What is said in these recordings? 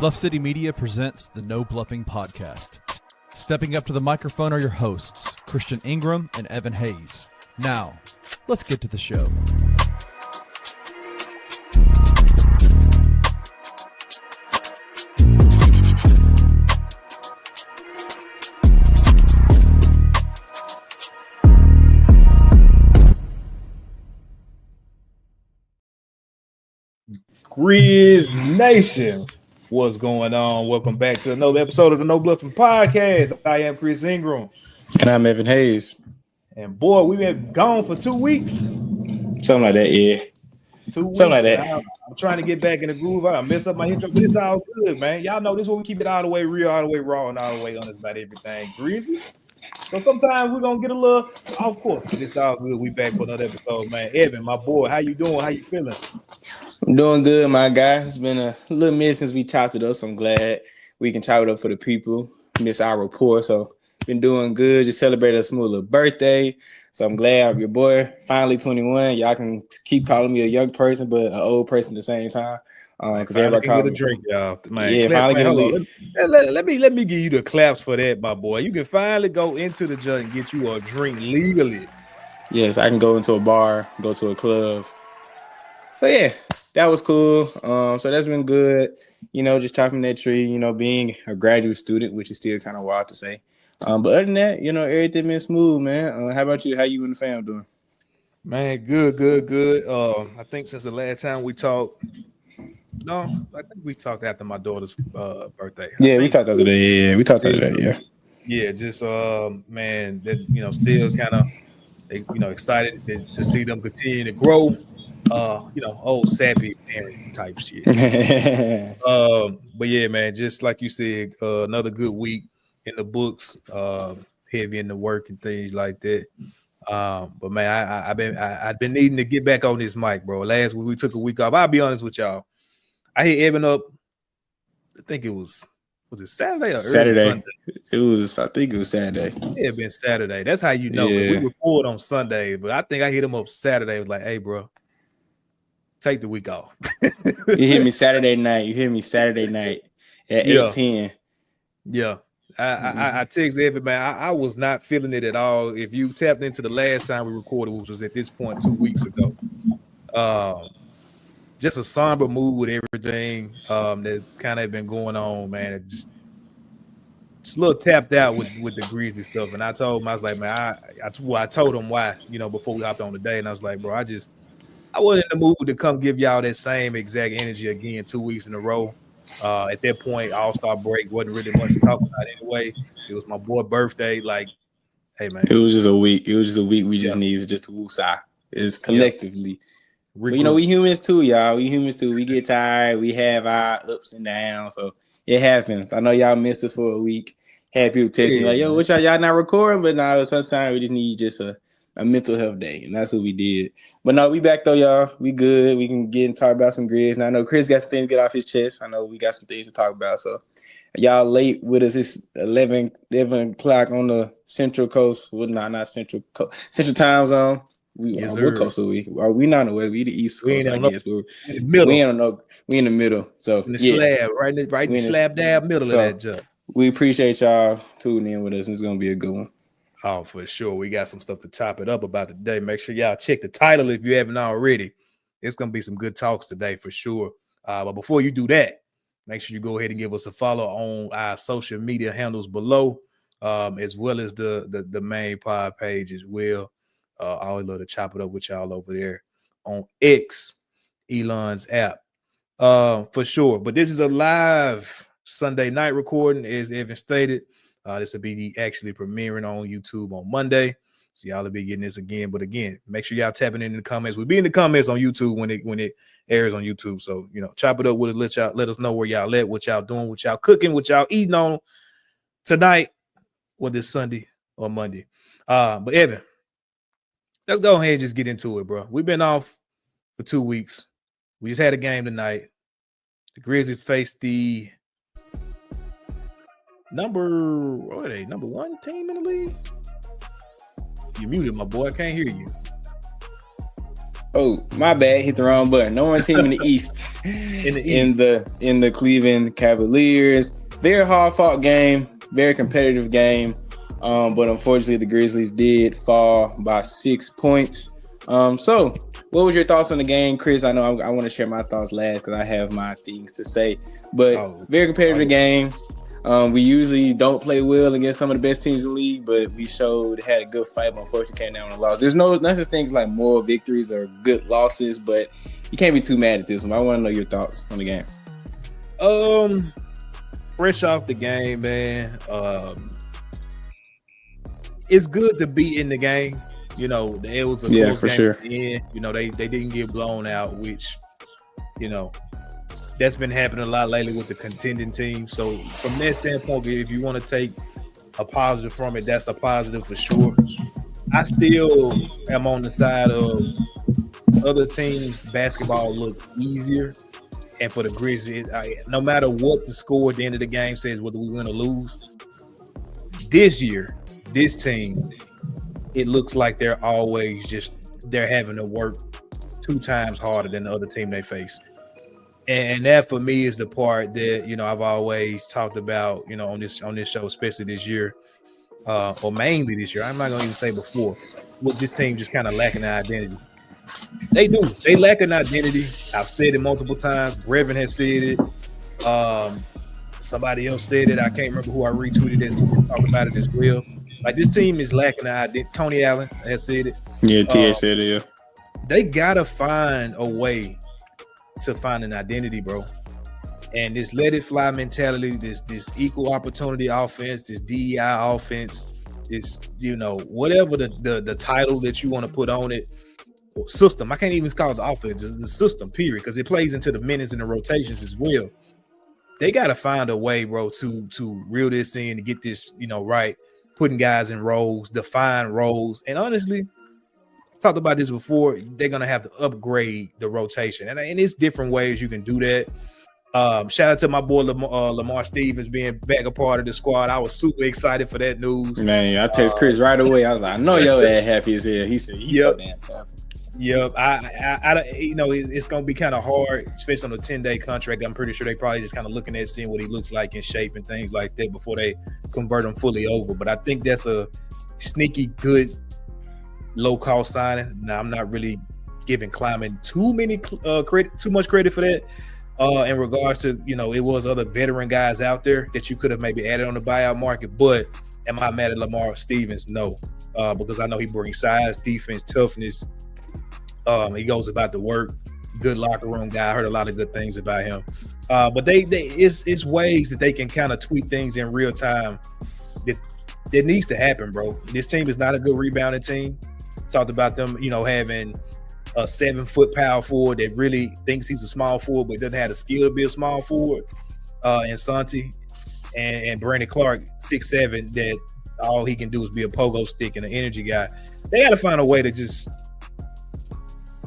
Bluff City Media presents the No Bluffing Podcast. Stepping up to the microphone are your hosts, Christian Ingram and Evan Hayes. Now, let's get to the show. Grizz Nation, what's going on? Welcome back to another episode of the No Bluffing Podcast. I am Chris Ingram. And I'm Evan Hayes. And boy, we've been gone for 2 weeks. Something like that, yeah. 2 weeks. Something like that. I'm trying to get back in the groove. I mess up my intro, but it's all good, man. Y'all know this is where we keep it all the way real, all the way raw, and all the way honest about everything. Grizzlies. So sometimes we're going to get a little off course, but it's all good. We back for another episode, man. Evan, my boy, how you doing? How you feeling? I'm doing good, my guy. It's been a little minute since we chopped it up, so I'm glad we can chop it up for the people. Miss our report, so been doing good. Just celebrated a smooth little birthday, so I'm glad your boy finally 21. Y'all can keep calling me a young person, but an old person at the same time. Because everybody call me a drink, y'all. Man, yeah, clap, finally man, let me give you the claps for that, my boy. You can finally go into the joint and get you a drink legally. Yes, I can go into a bar, go to a club. So yeah, that was cool. So that's been good. You know, just chopping that tree. You know, being a graduate student, which is still kind of wild to say. But other than that, you know, everything been smooth, man. How about you? How you and the fam doing? Man, good. I think since the last time we talked. No, I think we talked after my daughter's birthday. Yeah, we talked the other day. Yeah, we talked the other day. Yeah. Yeah, just man, that still kind of excited to see them continue to grow. Old sappy parent type shit. But yeah, man, just like you said, another good week in the books. Heavy in the work and things like that. But man, I've been needing to get back on this mic, bro. Last week we took a week off. I'll be honest with y'all. I hit Evan up. I think it was it Saturday or Saturday? Sunday? I think it was Saturday. It had been Saturday. That's how you know. Yeah. We record on Sunday, but I think I hit him up Saturday. I was like, hey, bro, take the week off. You hit me Saturday night. At 8:10. Yeah. I texted Evan, man. I was not feeling it at all. If you tapped into the last time we recorded, which was at this point 2 weeks ago, just a somber mood with everything that kind of been going on, man. It just a little tapped out with the Grizzly stuff. And I told him, I was like, man, I told him why, before we hopped on the day. And I was like, bro, I wasn't in the mood to come give y'all that same exact energy again 2 weeks in a row. At that point, All-Star break wasn't really much to talk about anyway. It was my boy's birthday. Like, hey, man. It was just a week. We just needed just to woosah. It's collectively. Yeah. But, we humans too, y'all. We get tired. We have our ups and downs. So it happens. I know y'all missed us for a week. Had people text me like, yo, what y'all not recording? But now sometimes we just need just a mental health day. And that's what we did. But no, we back though, y'all. We good. We can get and talk about some Grizz. Now I know Chris got some things to get off his chest. I know we got some things to talk about. So y'all late with us. It's 11 o'clock on the Central Coast. Well, not Central Coast. Central Time Zone. What coast are we? We not in the West. We the East Coast, I guess. We're in the middle. We in the middle. So in the slab, right in the slab dab middle of that jump. We appreciate y'all tuning in with us. It's gonna be a good one. Oh, for sure. We got some stuff to chop it up about today. Make sure y'all check the title if you haven't already. It's gonna be some good talks today for sure. But before you do that, make sure you go ahead and give us a follow on our social media handles below, as well as the main pod page as well. I always love to chop it up with y'all over there on X, Elon's app, for sure. But this is a live Sunday night recording, as Evan stated. This will be actually premiering on YouTube on Monday, so y'all will be getting this again. But again, make sure y'all tapping in the comments. We'll be in the comments on YouTube when it airs on YouTube. So chop it up with us. Let us know where y'all at, what y'all doing, what y'all cooking, what y'all eating on tonight, whether it's Sunday or Monday. But Evan, let's go ahead and just get into it, bro. We've been off for 2 weeks. We just had a game tonight. The Grizzlies faced the number one team in the league. You muted, my boy. I can't hear you. Oh, my bad. Hit the wrong button. Number one team in the East. in the Cleveland Cavaliers. Very hard fought game. Very competitive game. But unfortunately, the Grizzlies did fall by 6 points. So what was your thoughts on the game, Chris? I know I want to share my thoughts last because I have my things to say. But very competitive game. We usually don't play well against some of the best teams in the league, but we had a good fight, but unfortunately came down with a loss. There's not such things like moral victories or good losses, but you can't be too mad at this one. I want to know your thoughts on the game. Fresh off the game, man. It's good to be in the game. You know, it was a close for game sure. at the end. You know, they didn't get blown out, which, you know, that's been happening a lot lately with the contending team. So from that standpoint, if you want to take a positive from it, that's a positive for sure. I still am on the side of other teams' basketball looks easier. And for the Grizzlies, no matter what the score at the end of the game says, whether we win or lose, this year, this team, it looks like they're having to work 2 times harder than the other team they face. And that for me is the part that, you know, I've always talked about, you know, on this show, especially this year, or mainly this year. I'm not gonna even say before, with this team just kind of lacking an identity. They do. They lack an identity. I've said it multiple times. Brevin has said it. Somebody else said it. I can't remember who I retweeted this, talking about it as well. Like, this team is lacking an identity. Tony Allen has said it. Yeah, T.A. said it, yeah. They gotta find a way to find an identity, bro. And this let it fly mentality, this equal opportunity offense, this DEI offense, this, you know, whatever the title that you want to put on it, or system. I can't even call it the offense, it's the system, period, because it plays into the minutes and the rotations as well. They got to find a way, bro, to reel this in, to get this, you know, right, putting guys in roles, define roles. And honestly, I've talked about this before, they're going to have to upgrade the rotation. And it's different ways you can do that. Shout out to my boy Lamar Stevens being back a part of the squad. I was super excited for that news. Man, I text Chris right away. I was like, I know your ass happy as hell. He said he's so damn happy. Yep, I you know, it's gonna be kind of hard, especially on a 10-day contract. I'm pretty sure they probably just kind of looking at seeing what he looks like in shape and things like that before they convert him fully over. But I think that's a sneaky good low-cost signing. Now, I'm not really giving Kleiman too much credit for that. In regards to, you know, it was other veteran guys out there that you could have maybe added on the buyout market. But am I mad at Lamar Stevens? No, because I know he brings size, defense, toughness. He goes about the work. Good locker room guy. I heard a lot of good things about him. But it's ways that they can kind of tweak things in real time that needs to happen, bro. This team is not a good rebounding team. Talked about them, you know, having a 7-foot power forward that really thinks he's a small forward but doesn't have the skill to be a small forward. And Santi and Brandon Clark, 6'7", that all he can do is be a pogo stick and an energy guy. They got to find a way to just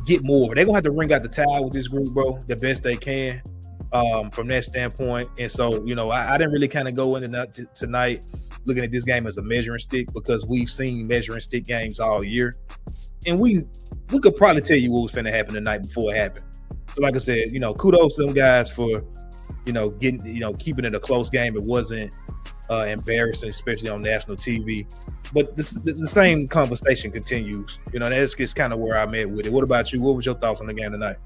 get more. They're going to have to wring out the towel with this group, bro, the best they can from that standpoint. And so, you know, I didn't really kind of go into tonight looking at this game as a measuring stick because we've seen measuring stick games all year. And we could probably tell you what was finna happen the night before it happened. So like I said, you know, kudos to them guys for, you know, getting, you know, keeping it a close game. It wasn't embarrassing, especially on national TV. But the same conversation continues. You know, that's just kind of where I'm at with it. What about you? What was your thoughts on the game tonight?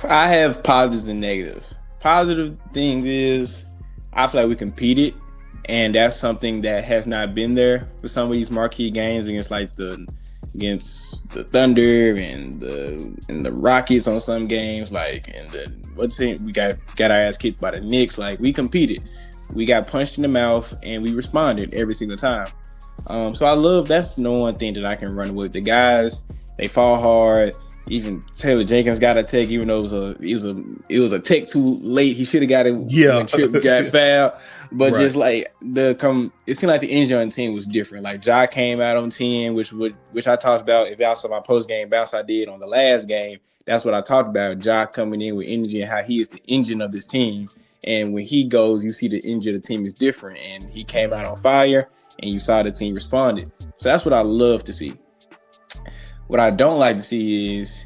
I have positives and negatives. Positive thing is I feel like we competed, and that's something that has not been there for some of these marquee games against the Thunder and the Rockets on some games, we got our ass kicked by the Knicks. Like, we competed. We got punched in the mouth and we responded every single time. So I love that's the one thing that I can run with. The guys, they fall hard. Even Taylor Jenkins got a tech, even though it was a tech too late. He should have got it when Tripp got fouled. But right. Just like it seemed like the energy on the team was different. Like, Ja came out on 10, which I talked about. If y'all saw my post game bounce I did on the last game, that's what I talked about. Ja coming in with energy and how he is the engine of this team. And when he goes, you see the engine of the team is different. And he came out on fire, and you saw the team responded. So that's what I love to see. What I don't like to see is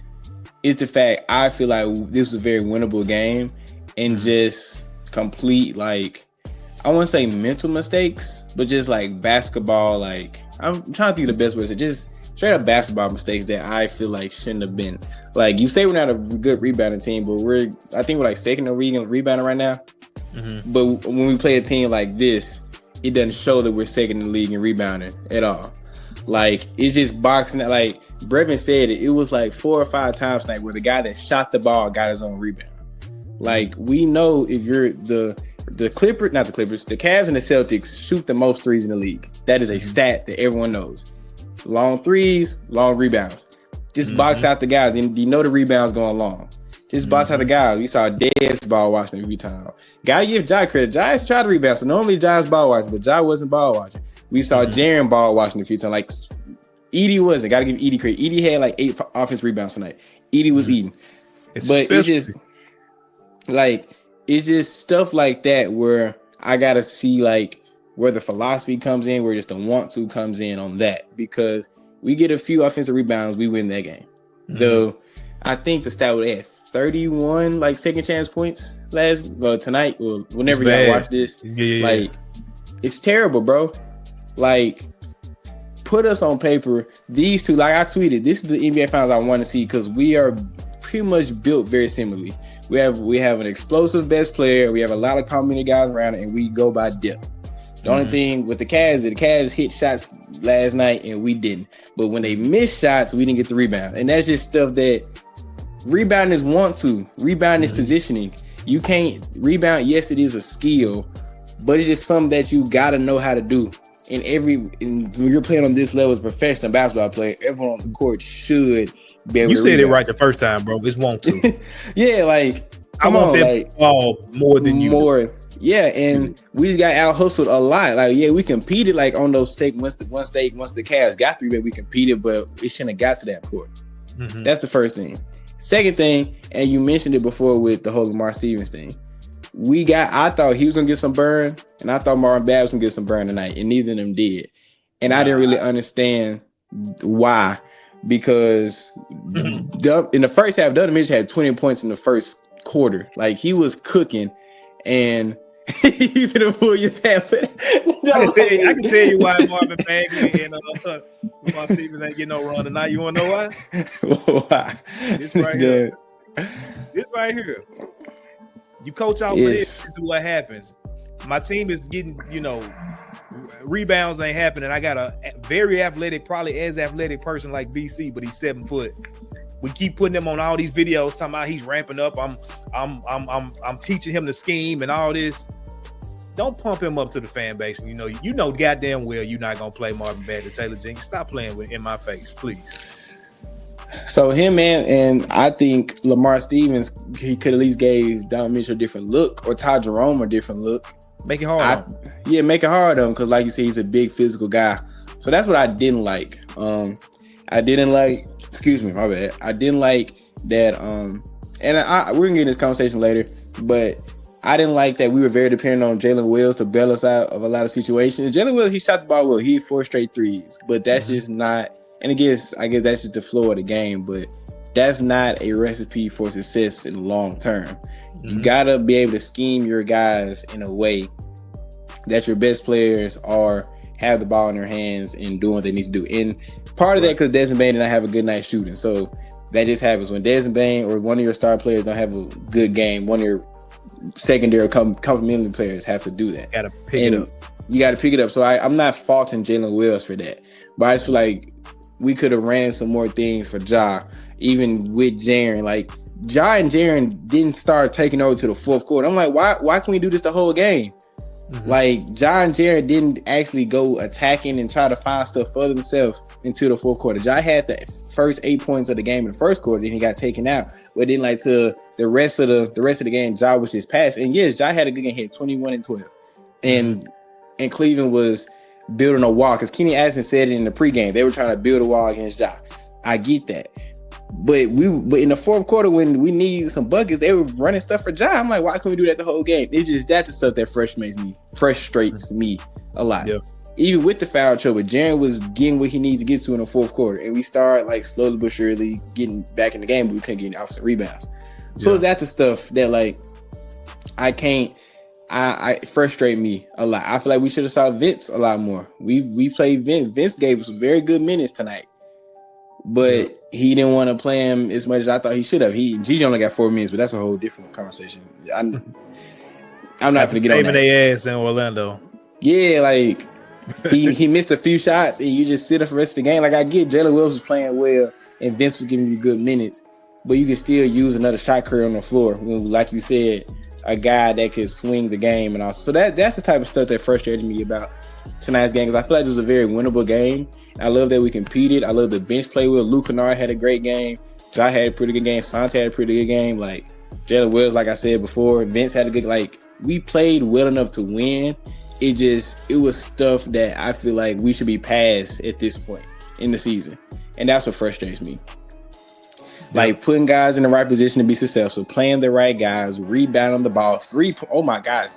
the fact I feel like this was a very winnable game and just complete, like, I wouldn't say mental mistakes, but just like basketball, like, I'm trying to think of the best way to say, just straight up basketball mistakes that I feel like shouldn't have been. Like, you say we're not a good rebounding team, but I think we're like second in rebounding right now. But when we play a team like this, it doesn't show that we're second in the league in rebounding at all. Like, it's just boxing. Like Brevin said, it was like 4 or 5 times tonight where the guy that shot the ball got his own rebound. Like, we know if you're the Clippers, not the Clippers, the Cavs and the Celtics shoot the most threes in the league. That is a stat that everyone knows. Long threes, long rebounds. Just box out the guys. And you know the rebounds going long. Just box out the guys. We saw Dez ball watching every time. Gotta give Ja credit. Ja has tried to rebound. So normally Ja's ball watching, but Ja wasn't ball watching. We saw Jaren ball watching a few times. Like, Edie wasn't. Gotta give Edie credit. Edie had like 8 offense rebounds tonight. Edie was eating. But it's just like, it's just stuff like that where I gotta see like where the philosophy comes in, where just the want to comes in on that, because we get a few offensive rebounds, we win that game. Though I think the stat would have 31 like second chance points tonight, or whenever y'all watch this. Like, it's terrible, bro. Like, put us on paper. These two, like I tweeted, this is the NBA finals I want to see, because we are pretty much built very similarly. We have an explosive best player. We have a lot of competent guys around it, and we go by depth. The only thing with the Cavs hit shots last night and we didn't. But when they missed shots, we didn't get the rebound. And that's just stuff that rebounding is want to. Rebounding is positioning. You can't rebound. Yes, it is a skill, but it's just something that you got to know how to do. And when you're playing on this level as a professional basketball player, everyone on the court should be able to said rebound. it right the first time, bro. It's want to. Yeah, like, come I want on, that like, ball more than you. More. Yeah, and we just got out hustled a lot. Like, yeah, we competed like on those once the Cavs got 3, we competed, but it shouldn't have got to that point. That's the first thing. Second thing, and you mentioned it before with the whole Lamar Stevens thing. I thought he was gonna get some burn, and I thought Marvin Babb was gonna get some burn tonight, and neither of them did. And I didn't really understand why, because in the first half, Donovan Mitchell had 20 points in the first quarter. Like, he was cooking, and you gonna pull your pants. I can tell you why Marvin Bagley and Lamar Stevens ain't getting no run tonight. You wanna know why? Why? This right here. This right here. You coach out for this is what happens. My team is getting, rebounds ain't happening. I got a very athletic, probably as athletic person like BC, but he's 7 foot. We keep putting him on all these videos talking about he's ramping up. I'm teaching him the scheme and all this. Don't pump him up to the fan base. And you know goddamn well you're not gonna play Marvin Bagley, Taylor Jenkins. Stop playing in my face, please. So him, man, and I think Lamar Stevens, he could at least gave Donovan Mitchell a different look, or Ty Jerome a different look. Make it hard. Make it hard on him, because like you said, he's a big physical guy. So that's what I didn't like. I didn't like. Excuse me, my bad. I didn't like that. And we're gonna get in this conversation later, but I didn't like that we were very dependent on Jalen Wills to bail us out of a lot of situations. Jalen Wills, he shot the ball well. He had 4 straight threes, but that's just not. And I guess that's just the flow of the game, but that's not a recipe for success in the long term. You gotta be able to scheme your guys in a way that your best players have the ball in their hands and doing what they need to do. And part of that because Desmond Bane did not have a good night shooting. So that just happens when Desmond Bane or one of your star players don't have a good game. One of your secondary complementary players have to do that. Gotta pick it up. You got to pick it up. So I'm not faulting Jalen Wills for that, but I just feel like we could have ran some more things for Ja, even with Jaren. Like, Ja and Jaren didn't start taking over to the fourth quarter. I'm like, why can we do this the whole game? Like, Ja and Jaren didn't actually go attacking and try to find stuff for themselves until the fourth quarter. Ja had the first 8 points of the game in the first quarter, and he got taken out. But then, like, to the rest of the game, Ja was just passed. And yes, Ja had a good game, hit 21 and 12, and Cleveland was building a wall, because Kenny Atkinson said it in the pregame. They were trying to build a wall against Ja. I get that. But in the fourth quarter, when we need some buckets, they were running stuff for Ja. I'm like, why can't we do that the whole game? It's just that's the stuff that frustrates me a lot. even with the foul trouble, Jaren was getting what he needs to get to in the fourth quarter. And we started like slowly but surely getting back in the game, but we couldn't get any offensive rebounds. So that's the stuff that like I frustrate me a lot. I feel like we should have saw Vince a lot more. We played Vince. Vince gave us some very good minutes tonight, but he didn't want to play him as much as I thought he should have. Gigi only got 4 minutes, but that's a whole different conversation. I'm not going to get on that. Their ass in Orlando. Yeah, like he missed a few shots, and you just sit up for the rest of the game. Like I get Jalen Williams was playing well, and Vince was giving you good minutes, but you can still use another shot career on the floor. Like you said, a guy that could swing the game and all. So that's the type of stuff that frustrated me about tonight's game, because I feel like it was a very winnable game. I love that we competed. I love the bench play with Luke Kennard had a great game. Jai had a pretty good game. Sante had a pretty good game. Like Jalen Williams, like I said before, Vince had a good. Like we played well enough to win. It was stuff that I feel like we should be past at this point in the season, and that's what frustrates me. Like putting guys in the right position to be successful, playing the right guys, rebounding the ball, oh my gosh,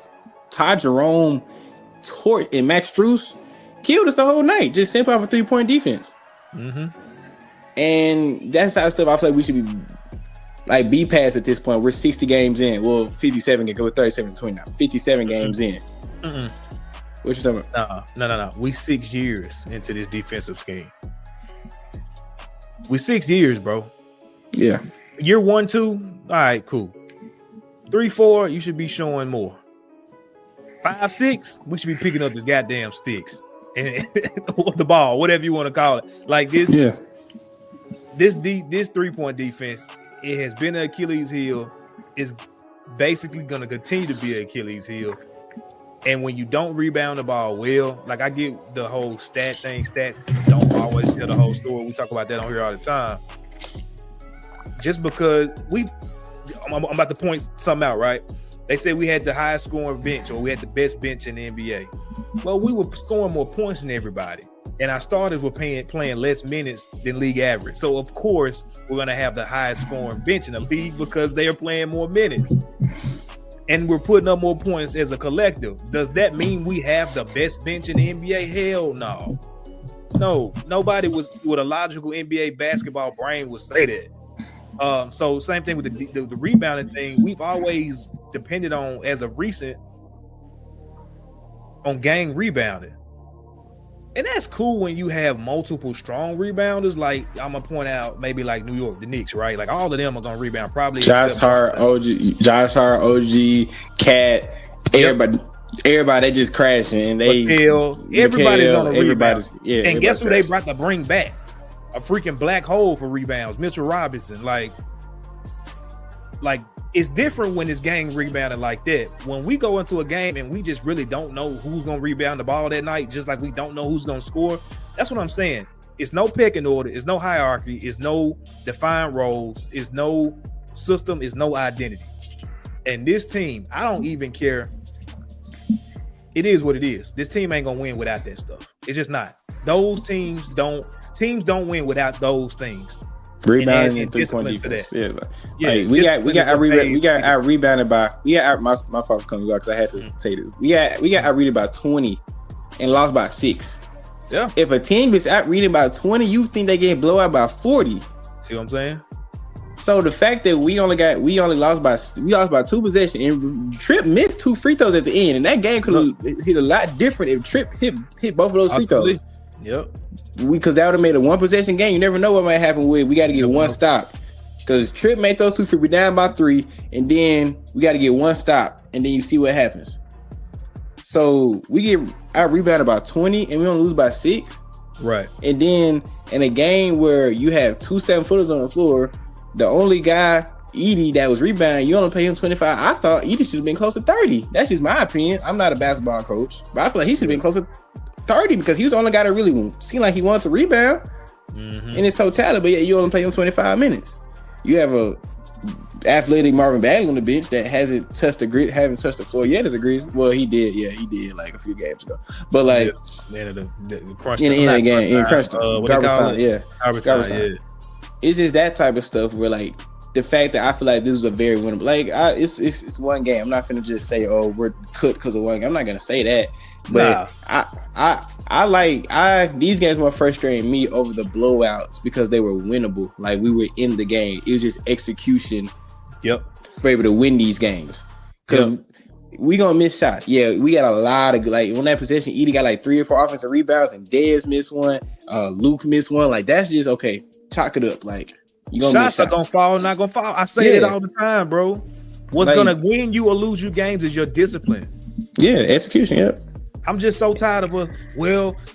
Todd Jerome, and Max Strus killed us the whole night. Just simple off a 3-point defense. Mm-hmm. And that's the type of stuff I feel like we should be past at this point. We're 60 games in. Well, 57 games. We're 37-20 now. 57 games in. Mm-mm. What you talking about? No. We 6 years into this defensive scheme. We 6 years, bro. Yeah. Year 1, 2, all right, cool. 3, 4, you should be showing more. 5, 6, we should be picking up this goddamn sticks and the ball, whatever you want to call it. Like this, this 3-point defense, it has been an Achilles heel. It's basically going to continue to be an Achilles heel. And when you don't rebound the ball well, like I get the whole stat thing. Stats don't always tell the whole story. We talk about that on here all the time. Just because I'm about to point something out, right? They said we had the highest scoring bench, or we had the best bench in the NBA. Well, we were scoring more points than everybody, and our starters were playing less minutes than league average. So of course we're gonna have the highest scoring bench in the league because they are playing more minutes, and we're putting up more points as a collective. Does that mean we have the best bench in the NBA? Hell no. No, nobody with a logical NBA basketball brain would say that. So same thing with the rebounding thing. We've always depended on, as of recent, on gang rebounding. And that's cool when you have multiple strong rebounders. Like I'm gonna point out maybe like New York, the Knicks, right? Like all of them are gonna rebound probably. Josh Hart, OG, Cat, everybody they just crashing and everybody's on a rebound. Yeah, and guess who they brought to bring back? A freaking black hole for rebounds, Mitchell Robinson. Like it's different when it's gang rebounding like that. When we go into a game and we just really don't know who's gonna rebound the ball that night, just like we don't know who's gonna score. That's what I'm saying. It's no pecking order, it's no hierarchy, it's no defined roles, it's no system, it's no identity. And this team, I don't even care. It is what it is. This team ain't gonna win without that stuff. It's just not. Those teams don't win without those things. Rebounding and 3-point defense. We got out rebounded by my fault coming because I had to say this. We got out rebounded by 20 and lost by 6. Yeah. If a team gets out rebounded by 20, you think they get blown out by 40. See what I'm saying? So the fact that we only lost by 2 possessions, and Tripp missed 2 free throws at the end, and that game could have hit a lot different if Tripp hit both of those free throws. Yep. Because that would have made a 1-possession game. You never know what might happen with. We got to get one stop. Because Tripp made those 2 free. We're down by 3, and then we got to get one stop, and then you see what happens. So we get out rebounded by 20, and we don't lose by 6. Right. And then in a game where you have 2 7-footers on the floor, the only guy, Edey, that was rebounding, you only pay him 25. I thought Edey should have been close to 30. That's just my opinion. I'm not a basketball coach, but I feel like he should have been close to 30 because he was the only guy that really seemed like he wanted to rebound in his totality. But yeah, you only pay him 25 minutes. You have a athletic Marvin Bagley on the bench that haven't touched the floor yet as a Grizz. Well, he did like a few games ago. But like the crunch in the game, in crunch time, garbage time. Garbage time. It's just that type of stuff where like the fact that I feel like this was a very winnable. Like it's one game. I'm not finna just say, oh, we're cooked because of one game. I'm not gonna say that. But I like these games were frustrating me over the blowouts because they were winnable. Like we were in the game. It was just execution. Yep. For able to win these games. Because we gonna miss shots. Yeah, we got a lot of like on that possession. Edie got like 3 or 4 offensive rebounds, and Dez missed one. Luke missed one. Like that's just okay. Chalk it up. Like you gonna miss shots. Are gonna fall, not gonna fall. I say it all the time, bro. What's gonna win you or lose you games is your discipline. Yeah, execution. Yep. I'm just so tired of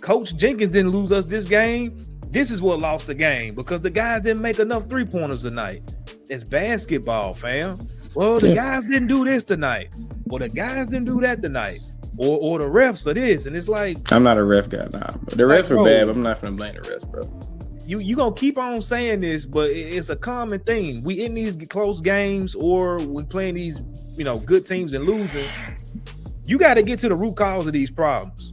Coach Jenkins didn't lose us this game. This is what lost the game because the guys didn't make enough 3-pointers tonight. It's basketball, fam. Well, the guys didn't do this tonight. Well, the guys didn't do that tonight. Or the refs are this. And it's like I'm not a ref guy now. The refs are bad, but I'm not gonna blame the refs, bro. You gonna keep on saying this, but it's a common thing. We in these close games or we playing these, good teams and losing. You got to get to the root cause of these problems.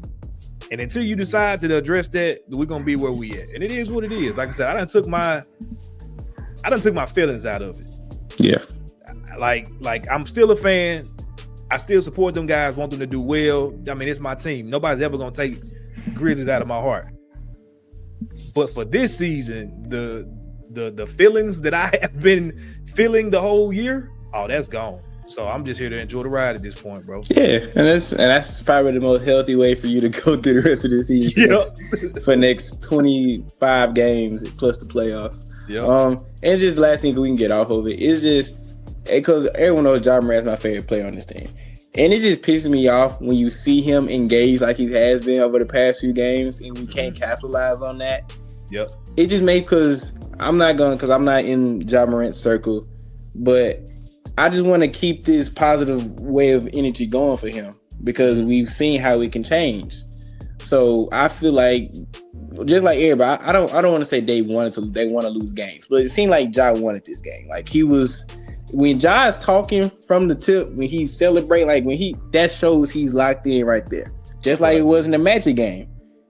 And until you decide to address that, we're gonna be where we at. And it is what it is. Like I said, I done took my feelings out of it. Yeah. Like I'm still a fan. I still support them guys, want them to do well. I mean, it's my team. Nobody's ever gonna take Grizzlies out of my heart. But for this season, the feelings that I have been feeling the whole year, that's gone. So I'm just here to enjoy the ride at this point, bro. Yeah, and that's probably the most healthy way for you to go through the rest of the season for next 25 games plus the playoffs. Yep. And just the last thing we can get off of it is just because everyone knows Ja Morant's my favorite player on this team. And it just pisses me off when you see him engaged like he has been over the past few games and we can't capitalize on that. Yep. It just made because I'm not in Ja Morant's circle, but I just want to keep this positive way of energy going for him because we've seen how it can change. So I feel like just like everybody, I don't want to say they want to lose games, but it seemed like Ja wanted this game. Like he was when Ja is talking from the tip, when he's celebrating, like that shows he's locked in right there. Just like it was in the Magic game.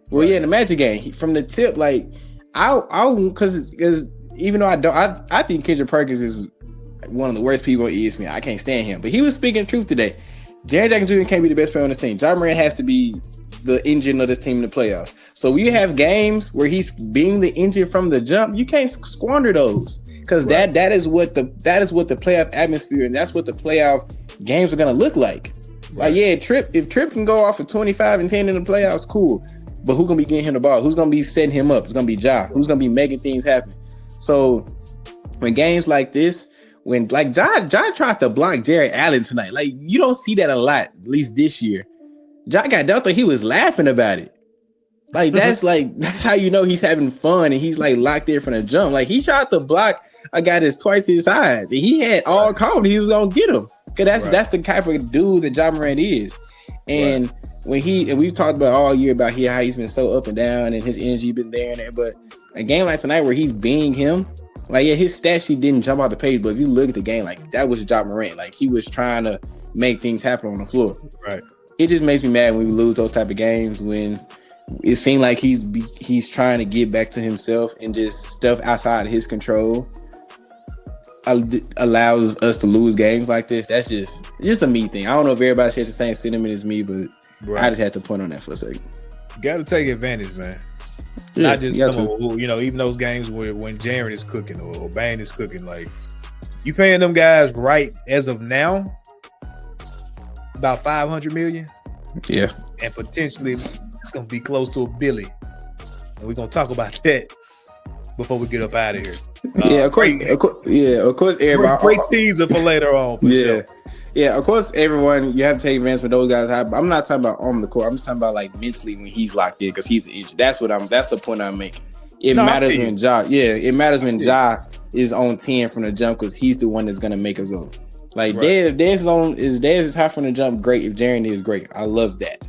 Well, in the Magic game, from the tip, like because even though I think Kendrick Perkins is one of the worst people at ESPN. I can't stand him, but he was speaking truth today. Jaren Jackson Jr. can't be the best player on this team. Ja Morant has to be the engine of this team in the playoffs. So we have games where he's being the engine from the jump. You can't squander those because that is what the playoff atmosphere and that's what the playoff games are gonna look like. Right. Like if Tripp can go off for 25 and 10 in the playoffs, cool. But who's gonna be getting him the ball? Who's gonna be setting him up? It's gonna be Ja. Who's gonna be making things happen? So when games like this. When like Ja tried to block Jared Allen tonight, like you don't see that a lot, at least this year. Ja got dunked, he was laughing about it. Like that's how you know he's having fun and he's like locked there from the jump. Like he tried to block a guy that's twice his size, and he had all confidence he was gonna get him. Cause that's the type of dude that Ja Morant is. And when we've talked about all year about how he's been so up and down and his energy been there and there, but a game like tonight where he's being him. Like, his stat sheet didn't jump off the page, but if you look at the game, like, that was Ja Morant. Like, he was trying to make things happen on the floor. Right. It just makes me mad when we lose those type of games when it seemed like he's trying to get back to himself and just stuff outside of his control allows us to lose games like this. That's just a me thing. I don't know if everybody shares the same sentiment as me, but I just had to point on that for a second. You got to take advantage, man. Yeah, not just even those games where when Jaren is cooking or Bane is cooking, like you paying them guys right as of now about $500 million. Yeah, and potentially it's gonna be close to $1 billion. And we're gonna talk about that before we get up out of here. Of course. Everybody, great teaser for later on. Sure. Yeah, of course, everyone, you have to take advantage when those guys have. I'm not talking about on the court. I'm just talking about like mentally when he's locked in because he's the engine. That's the point I'm making. It matters when Ja is on 10 from the jump because he's the one that's gonna make us go. Like Dez is high from the jump, great. If Jaren is great, I love that.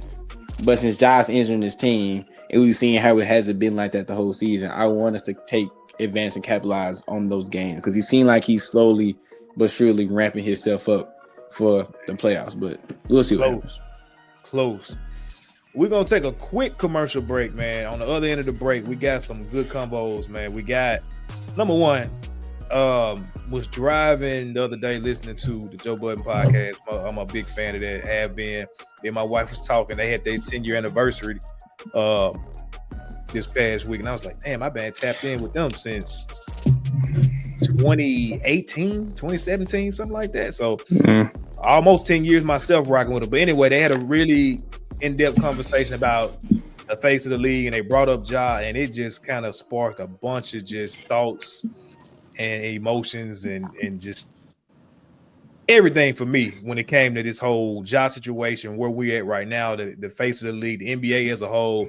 But since Ja's injuring his team and we've seen how it hasn't been like that the whole season, I want us to take advantage and capitalize on those games because he seemed like he's slowly but surely ramping himself up for the playoffs, but we'll see what happens. Close. We're going to take a quick commercial break, man. On the other end of the break, we got some good combos, man. We got, number one, Was driving the other day listening to the Joe Budden podcast. I'm a big fan of that. Have been. And my wife was talking. They had their 10-year anniversary this past week, and I was like, damn, I've been tapped in with them since 2018, 2017, something like that. So almost 10 years myself rocking with them. But anyway, they had a really in-depth conversation about the face of the league, and they brought up Ja, and it just kind of sparked a bunch of just thoughts and emotions and just everything for me when it came to this whole Ja situation, where we at right now, the face of the league, the NBA as a whole.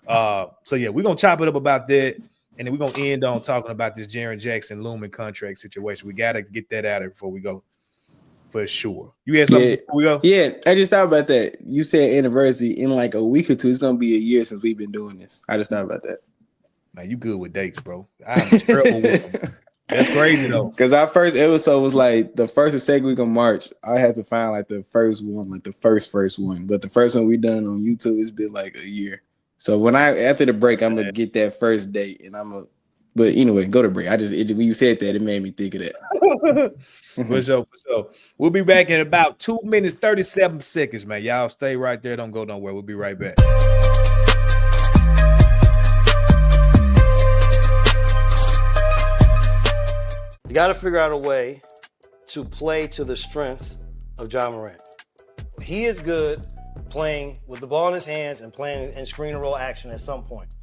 So yeah, we're gonna chop it up about that, and then we're gonna end on talking about this Jaren Jackson looming contract situation. We gotta get that out of it before we go, for sure. You had something before we go? Yeah, I just thought about that. You said anniversary in like a week or two. It's gonna be a year since we've been doing this. I just thought about that. Man, you good with dates, bro? I'm terrible with them. That's crazy though. Because our first episode was like the first or second week of March. I had to find like the first one, like the first one. But the first one we done on YouTube, it's been like a year. So when after the break, I'm gonna get that first date, and but anyway, go to break. When you said that, it made me think of that. For sure. We'll be back in about 2 minutes, 37 seconds, man. Y'all stay right there. Don't go nowhere. We'll be right back. You got to figure out a way to play to the strengths of Ja Morant. He is good playing with the ball in his hands and playing in screen and roll action at some point.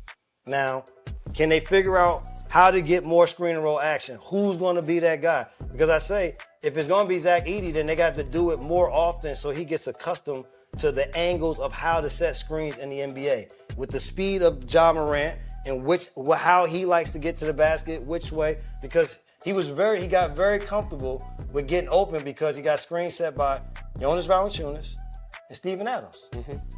Now, can they figure out how to get more screen and roll action? Who's going to be that guy? Because I say, if it's going to be Zach Edey, then they got to do it more often so he gets accustomed to the angles of how to set screens in the NBA. With the speed of Ja Morant and how he likes to get to the basket, which way, because he got very comfortable with getting open because he got screen set by Jonas Valanciunas and Steven Adams.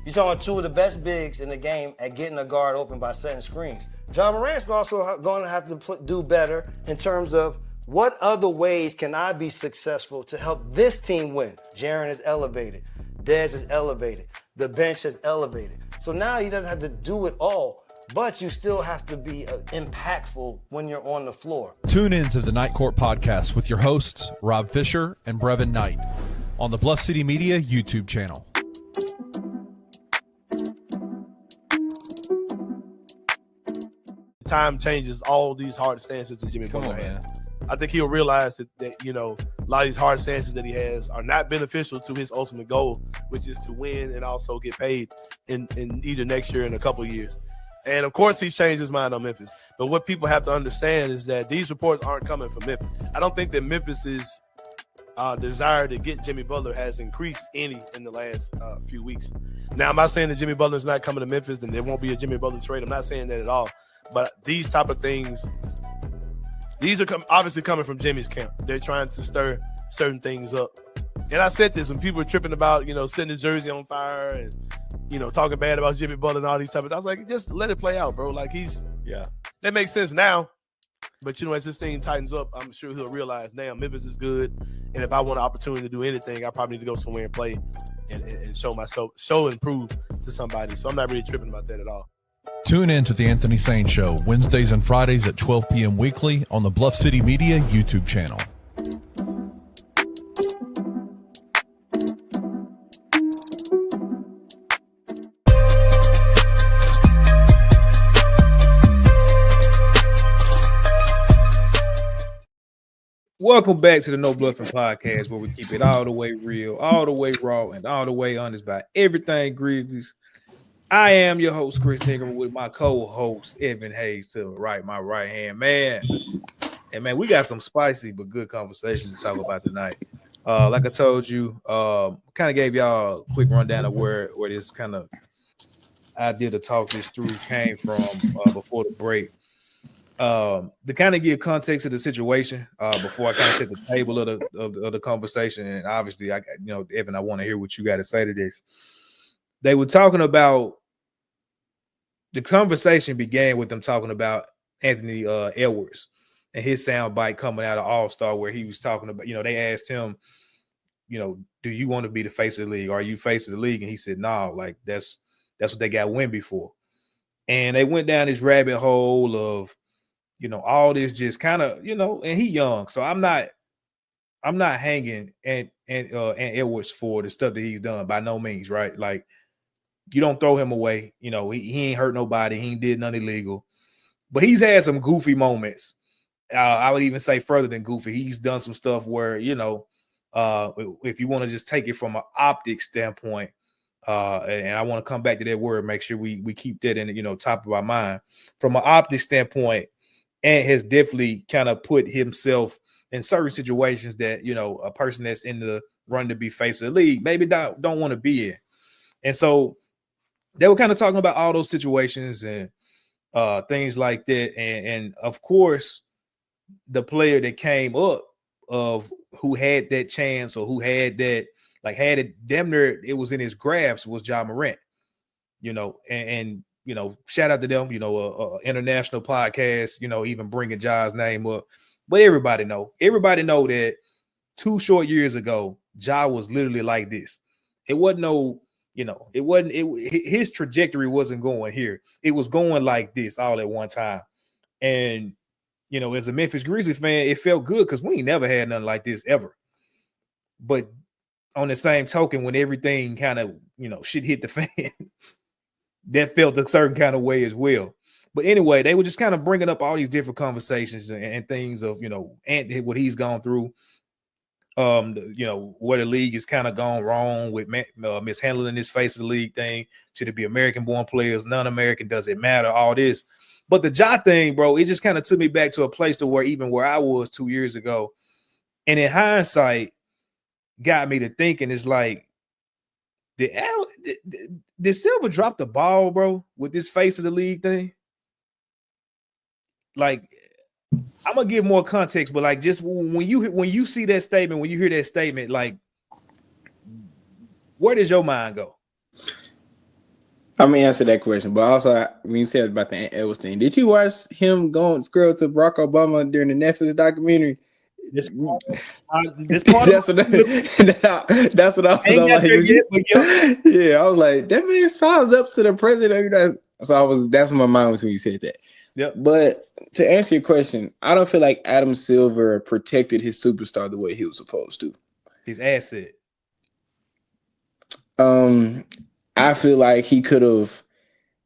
You're talking two of the best bigs in the game at getting a guard open by setting screens. Ja Morant's also going to have to do better in terms of what other ways can I be successful to help this team win. Jaren is elevated. Dez is elevated. The bench is elevated. So now he doesn't have to do it all, but you still have to be impactful when you're on the floor. Tune in to the Night Court Podcast with your hosts, Rob Fisher and Brevin Knight, on the Bluff City Media YouTube channel. Time changes all these hard stances that Jimmy Butler has. I think he'll realize that a lot of these hard stances that he has are not beneficial to his ultimate goal, which is to win and also get paid in either next year or in a couple of years. And, of course, he's changed his mind on Memphis. But what people have to understand is that these reports aren't coming from Memphis. I don't think that Memphis's desire to get Jimmy Butler has increased any in the last few weeks. Now, I'm not saying that Jimmy Butler's not coming to Memphis and there won't be a Jimmy Butler trade. I'm not saying that at all. But these type of things, these are obviously coming from Jimmy's camp. They're trying to stir certain things up. And I said this when people were tripping about, setting his jersey on fire and, talking bad about Jimmy Butler and all these type of things. I was like, just let it play out, bro. Like that makes sense now. But, as this thing tightens up, I'm sure he'll realize, damn, Memphis is good. And if I want an opportunity to do anything, I probably need to go somewhere and play and show and prove to somebody. So I'm not really tripping about that at all. Tune in to The Anthony Sane Show, Wednesdays and Fridays at 12 p.m. weekly on the Bluff City Media YouTube channel. Welcome back to the No Bluffin Podcast, where we keep it all the way real, all the way raw, and all the way honest about everything Grizzlies. I am your host, Chris Ingram, with my co-host, Evan Hayes, to my right hand man. And man, we got some spicy but good conversation to talk about tonight. Like I told you, kind of gave y'all a quick rundown of where this kind of idea to talk this through came from before the break. To kind of give context to the situation before I kind of set the table of the conversation, and obviously, Evan, I want to hear what you got to say to this. They were talking about. The conversation began with them talking about Anthony Edwards and his soundbite coming out of All-Star, where he was talking about, they asked him, do you want to be the face of the league? Are you face of the league? And he said, no, like that's what they got Wemby for. And they went down this rabbit hole of all this just kind of, and he young, so I'm not hanging and Edwards for the stuff that he's done by no means, right? Like, you don't throw him away. He ain't hurt nobody. He ain't did nothing illegal, but he's had some goofy moments. I would even say further than goofy. He's done some stuff where, if you want to just take it from an optics standpoint, and I want to come back to that word, make sure we keep that in, top of our mind. From an optics standpoint, Ant has definitely kind of put himself in certain situations that, a person that's in the run to be face of the league maybe don't want to be in. And so they were kind of talking about all those situations and things like that. And of course, the player that came up of who had that chance or who had that, like, had it damn near it was in his grasp was Ja Morant, and shout out to them, international podcast, even bringing Ja's name up. But everybody know that 2 short years ago, Ja was literally like this. It wasn't his trajectory wasn't going here. It was going like this all at one time. And, as a Memphis Grizzlies fan, it felt good because we ain't never had nothing like this ever. But on the same token, when everything kind of, shit hit the fan, that felt a certain kind of way as well. But anyway, they were just kind of bringing up all these different conversations and things of, and what he's gone through, where the league has kind of gone wrong with mishandling this face of the league thing. Should it be American-born players, non-American? Does it matter? All this. But the Ja thing, bro, it just kind of took me back to a place to where I was 2 years ago. And in hindsight, got me to thinking, it's like, did Silver drop the ball, bro, with this face of the league thing? Like, I'm gonna give more context, but like, just when you see that statement, when you hear that statement, like, where does your mind go? I'm gonna answer that question, but also when you said about the Edwards thing, did you watch him going scroll to Barack Obama during the Netflix documentary? That's what I was like. Yeah, I was like, that man signs up to the president. So that's what my mind was when you said that. Yep. But to answer your question, I don't feel like Adam Silver protected his superstar the way he was supposed to. His asset. I feel like he could have.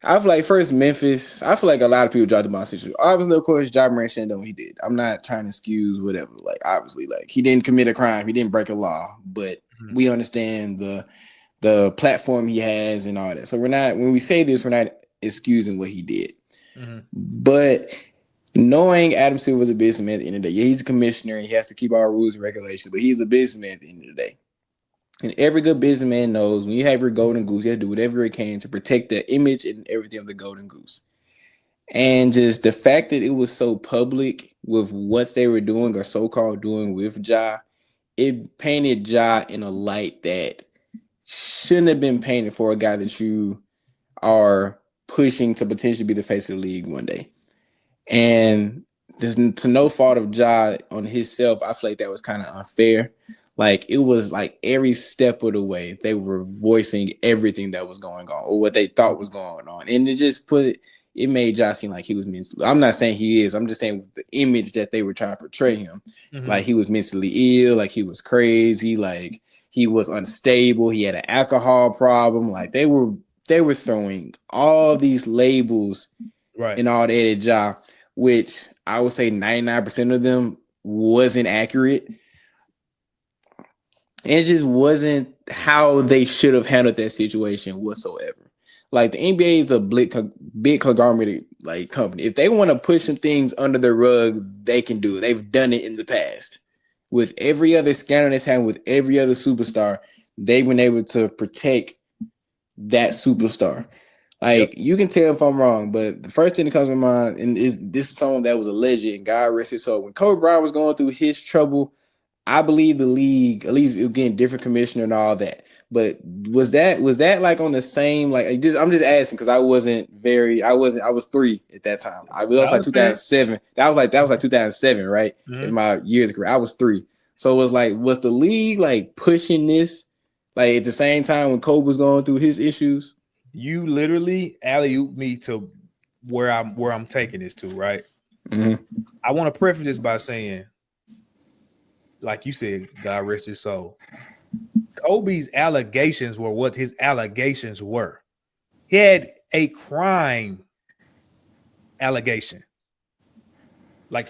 I feel like first Memphis. I feel like a lot of people dropped the ball situation. Obviously, of course, Ja Morant shouldn't have done what he did. I'm not trying to excuse whatever. Like, obviously, like, he didn't commit a crime. He didn't break a law. But we understand the platform he has and all that. So when we say this, we're not excusing what he did. Mm-hmm. But knowing Adam Silver was a businessman at the end of the day, yeah, he's a commissioner. He has to keep all rules and regulations, but he's a businessman at the end of the day. And every good businessman knows when you have your golden goose, you have to do whatever it can to protect the image and everything of the golden goose. And just the fact that it was so public with what they were doing or so-called doing with Ja, it painted Ja in a light that shouldn't have been painted for a guy that you are pushing to potentially be the face of the league one day. And there's to no fault of Ja on himself, I feel like that was kind of unfair. Like, it was like every step of the way they were voicing everything that was going on or what they thought was going on. And it made Ja seem like he was mentally. I'm not saying he is. I'm just saying the image that they were trying to portray him. Mm-hmm. Like, he was mentally ill, like he was crazy, like he was unstable, he had an alcohol problem. Like, they were throwing all these labels and all that at Ja, which I would say 99% of them wasn't accurate. And it just wasn't how they should have handled that situation whatsoever. Like, the NBA is a big conglomerate like company. If they want to push some things under the rug, they can do it. They've done it in the past. With every other scandal that's happened with every other superstar, they've been able to protect that superstar. Like, you can tell if I'm wrong, but the first thing that comes to mind, and this is someone that was alleged, and God rest his soul. When Kobe Bryant was going through his trouble, I believe the league, at least again, different commissioner and all that. But was that like on the same, like, I'm just asking because I was 3 at that time. That was like 2007. That was like 2007, right? Mm-hmm. In my years of career, I was 3. So it was like, was the league like pushing this like at the same time when Kobe was going through his issues? You literally alley-ooped me to where I'm taking this to, right? I want to preface this by saying, like you said, God rest his soul. Kobe's allegations were what his allegations were. He had a crime allegation. Like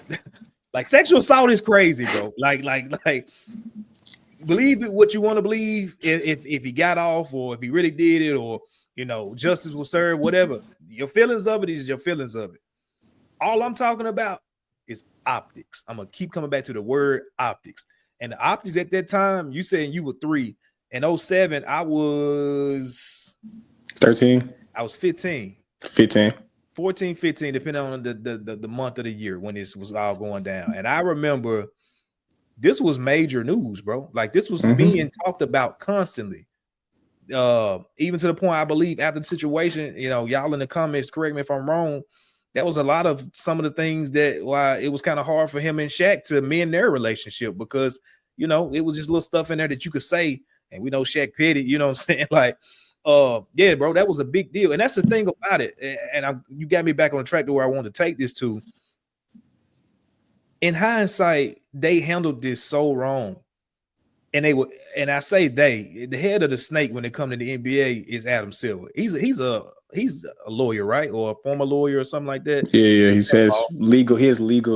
sexual assault is crazy, bro. Like believe it what you want to believe. If he got off or if he really did it, or justice will serve, whatever. Your feelings of it is your feelings of it. All I'm talking about is optics. I'm gonna keep coming back to the word optics. And the optics at that time, you saying you were 3. In 2007, I was 13. I was 15. 15. 14, 15, depending on the month of the year when this was all going down. And I remember this was major news, bro. Like this was being talked about constantly. Even to the point, I believe after the situation, y'all in the comments, correct me if I'm wrong, that was a lot of some of the things that why it was kind of hard for him and Shaq to mend their relationship, because it was just little stuff in there that you could say, and we know Shaq petty, you know what I'm saying? Like, yeah, bro, that was a big deal. And that's the thing about it. And you got me back on the track to where I wanted to take this to. In hindsight, they handled this so wrong. And I say the head of the snake when it comes to the NBA is Adam Silver. He's a lawyer, right? Or a former lawyer or something like that. Yeah. He says his legal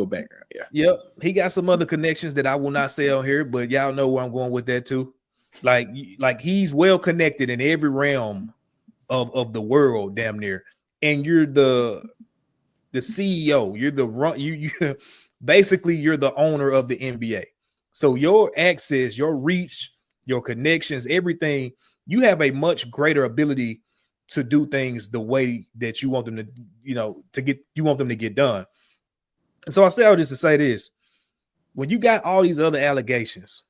background. Yeah. Yep. He got some other connections that I will not say on here, but y'all know where I'm going with that too. Like he's well connected in every realm of the world, damn near. And you're the CEO. You're the basically you're the owner of the NBA. So your access, your reach, your connections, everything, you have a much greater ability to do things the way that you want them to, you want them to get done. And so I say all this to say this: when you got all these other allegations,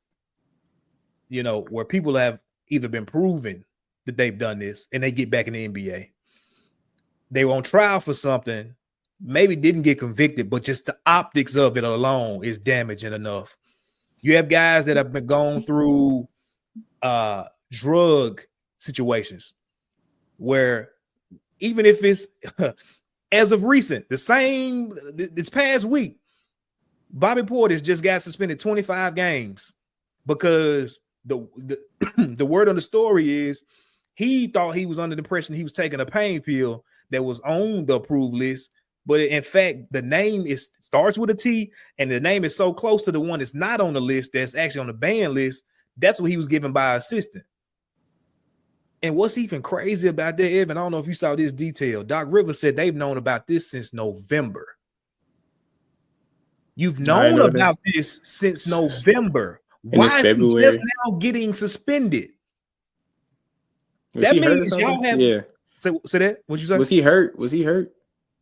where people have either been proven that they've done this and they get back in the NBA, they were on trial for something, maybe didn't get convicted, but just the optics of it alone is damaging enough. You have guys that have been going through drug situations where even if it's as of recent, this past week, Bobby Portis just got suspended 25 games because the word on the story is he thought he was under the impression he was taking a pain pill that was on the approved list. But in fact, the name starts with a T, and the name is so close to the one that's not on the list, that's actually on the ban list. That's what he was given by an assistant. And what's even crazy about that, Evan, I don't know if you saw this detail. Doc Rivers said they've known about this since November. You've known about this since November. Why is he just now getting suspended? That means y'all have. Yeah. Say that. What'd you say? Was he hurt?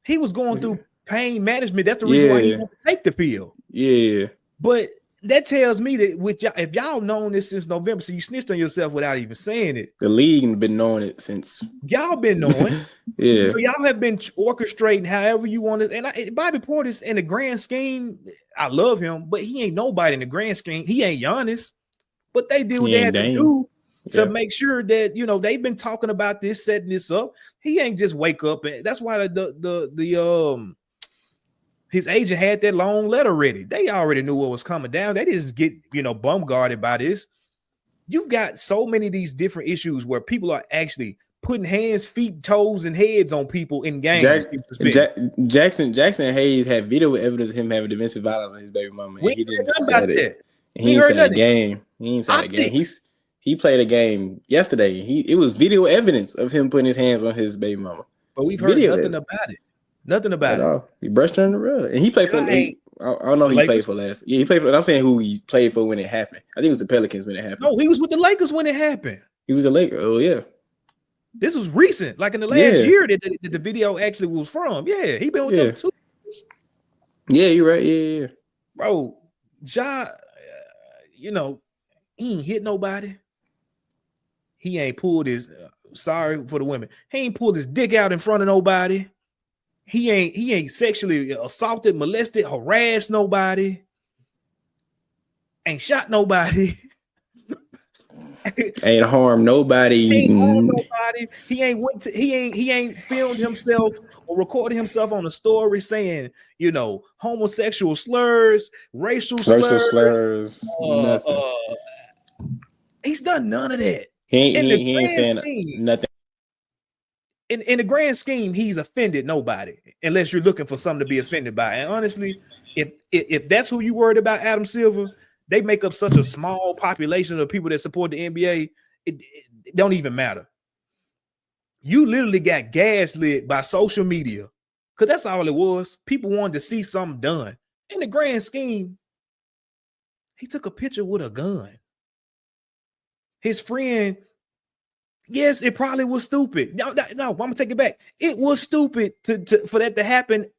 He was going through pain management. That's the reason why he wanted to take the pill. Yeah. But that tells me that with y'all, if y'all known this since November, so you snitched on yourself without even saying it. The league been knowing it since. Y'all been knowing. Yeah. So y'all have been orchestrating however you want it. And Bobby Portis in the grand scheme, I love him, but he ain't nobody in the grand scheme. He ain't Giannis. But they did what they had to do to make sure that they've been talking about this, setting this up. He ain't just wake up, and that's why his agent had that long letter ready. They already knew what was coming down. They didn't get bum guarded by this. You've got so many of these different issues where people are actually putting hands, feet, toes, and heads on people in games. Jackson Hayes had video evidence of him having domestic violence on his baby mama. And he didn't say it. He ain't said a game. He ain't said a game. He played a game yesterday. It was video evidence of him putting his hands on his baby mama. But we've heard nothing about it. Nothing about it. He brushed her in the road. And he played for I don't know who he played for last. Yeah, he played for. I'm saying who he played for when it happened. I think it was the Pelicans when it happened. No, he was with the Lakers when it happened. He was a Laker. Oh, yeah. This was recent, like in the last year that the video actually was from. Yeah, he been with them too. Yeah, you're right. Yeah. Bro, Ja, he ain't hit nobody. He ain't pulled his sorry for the women. He ain't pulled his dick out in front of nobody. He ain't sexually assaulted, molested, harassed nobody. Ain't shot nobody. Ain't harm nobody. He ain't harmed nobody. He ain't filmed himself or recorded himself on a story saying, homosexual slurs, racial slurs, nothing. He's done none of that. He ain't saying nothing. In the grand scheme, he's offended nobody unless you're looking for something to be offended by. And honestly, if that's who you worried about, Adam Silver, they make up such a small population of people that support the NBA. It don't even matter. You literally got gaslit by social media because that's all it was. People wanted to see something done. In the grand scheme, he took a picture with a gun. His friend, yes, it probably was stupid. No, I'm gonna take it back. It was stupid for that to happen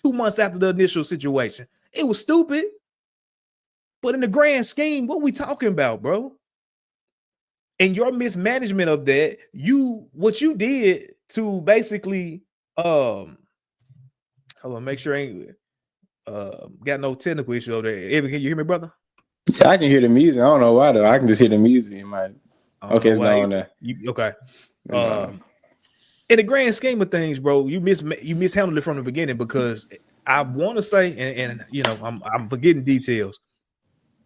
2 months after the initial situation. It was stupid. But in the grand scheme, what we talking about, bro? And your mismanagement of that, what you did to basically hold on, make sure I ain't got no technical issue over there. Evan, can you hear me, brother? Yeah, I can hear the music. I don't know why though. I can just hear the music in my okay, it's not on there. Okay. In the grand scheme of things, bro, you mishandled it from the beginning because I want to say, and I'm forgetting details.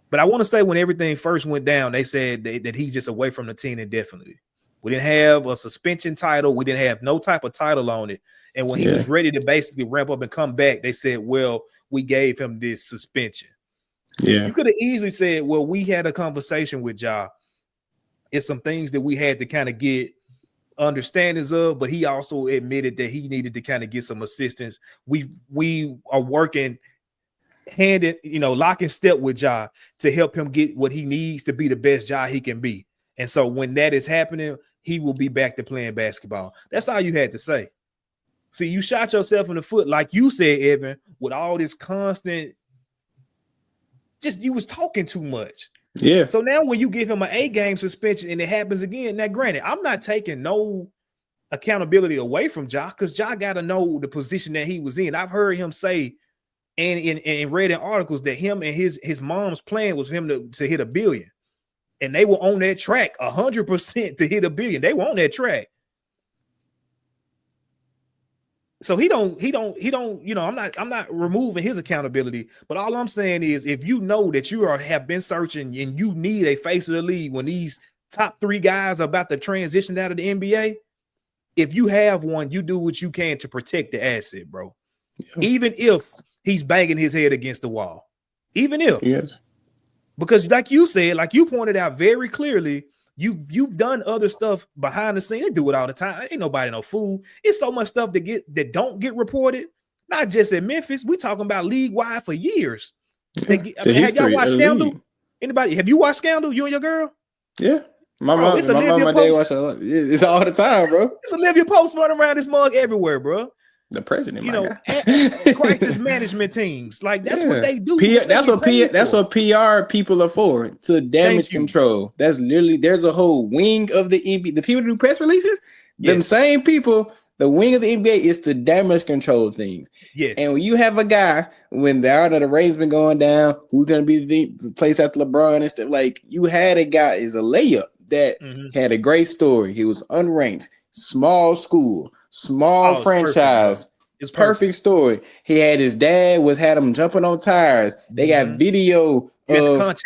But I want to say when everything first went down, they said that he's just away from the team indefinitely. We didn't have a suspension title. We didn't have no type of title on it. And when he was ready to basically ramp up and come back, they said, well, we gave him this suspension. Yeah. You could have easily said, well, we had a conversation with Ja. It's some things that we had to kind of get understandings of, but he also admitted that he needed to kind of get some assistance. We are working lock and step with Ja to help him get what he needs to be the best Ja he can be. And so when that is happening, he will be back to playing basketball. That's all you had to say. See, you shot yourself in the foot, like you said, Evan, with all this constant, you was talking too much. Yeah. So now when you give him an 8-game suspension and it happens again, now granted, I'm not taking no accountability away from Ja because Ja got to know the position that he was in. I've heard him say and read in articles that him and his mom's plan was for him to hit $1 billion. And they were on that track 100% to hit $1 billion. They were on that track. So he don't, I'm not removing his accountability, but all I'm saying is if you know that you have been searching and you need a face of the league when these top 3 guys are about to transition out of the NBA, if you have one, you do what you can to protect the asset, bro. Yeah. Even if he's banging his head against the wall, even if, yes, because like you said, like you pointed out very clearly, you've done other stuff behind the scenes. They do it all the time. Ain't nobody no fool. It's so much stuff that don't get reported, not just in Memphis. We talking about league wide for years. Yeah. Have y'all watched Scandal? Anybody? Have you watched Scandal? You and your girl? Yeah. My mom and dad watch it. It's all the time, bro. It's Olivia Post running around this mug everywhere, bro. The president, crisis management teams, like that's what they do. That's what PR people are for, to damage control. That's literally, there's a whole wing of the NBA. The people who do press releases, them same people, the wing of the NBA is to damage control things. Yes. And when you have a guy, when the ratings been going down, who's gonna be the place after LeBron and stuff, like you had a guy is a layup that had a great story. He was unranked, small school. Small franchise. It's perfect story. He had his dad had him jumping on tires. They got video of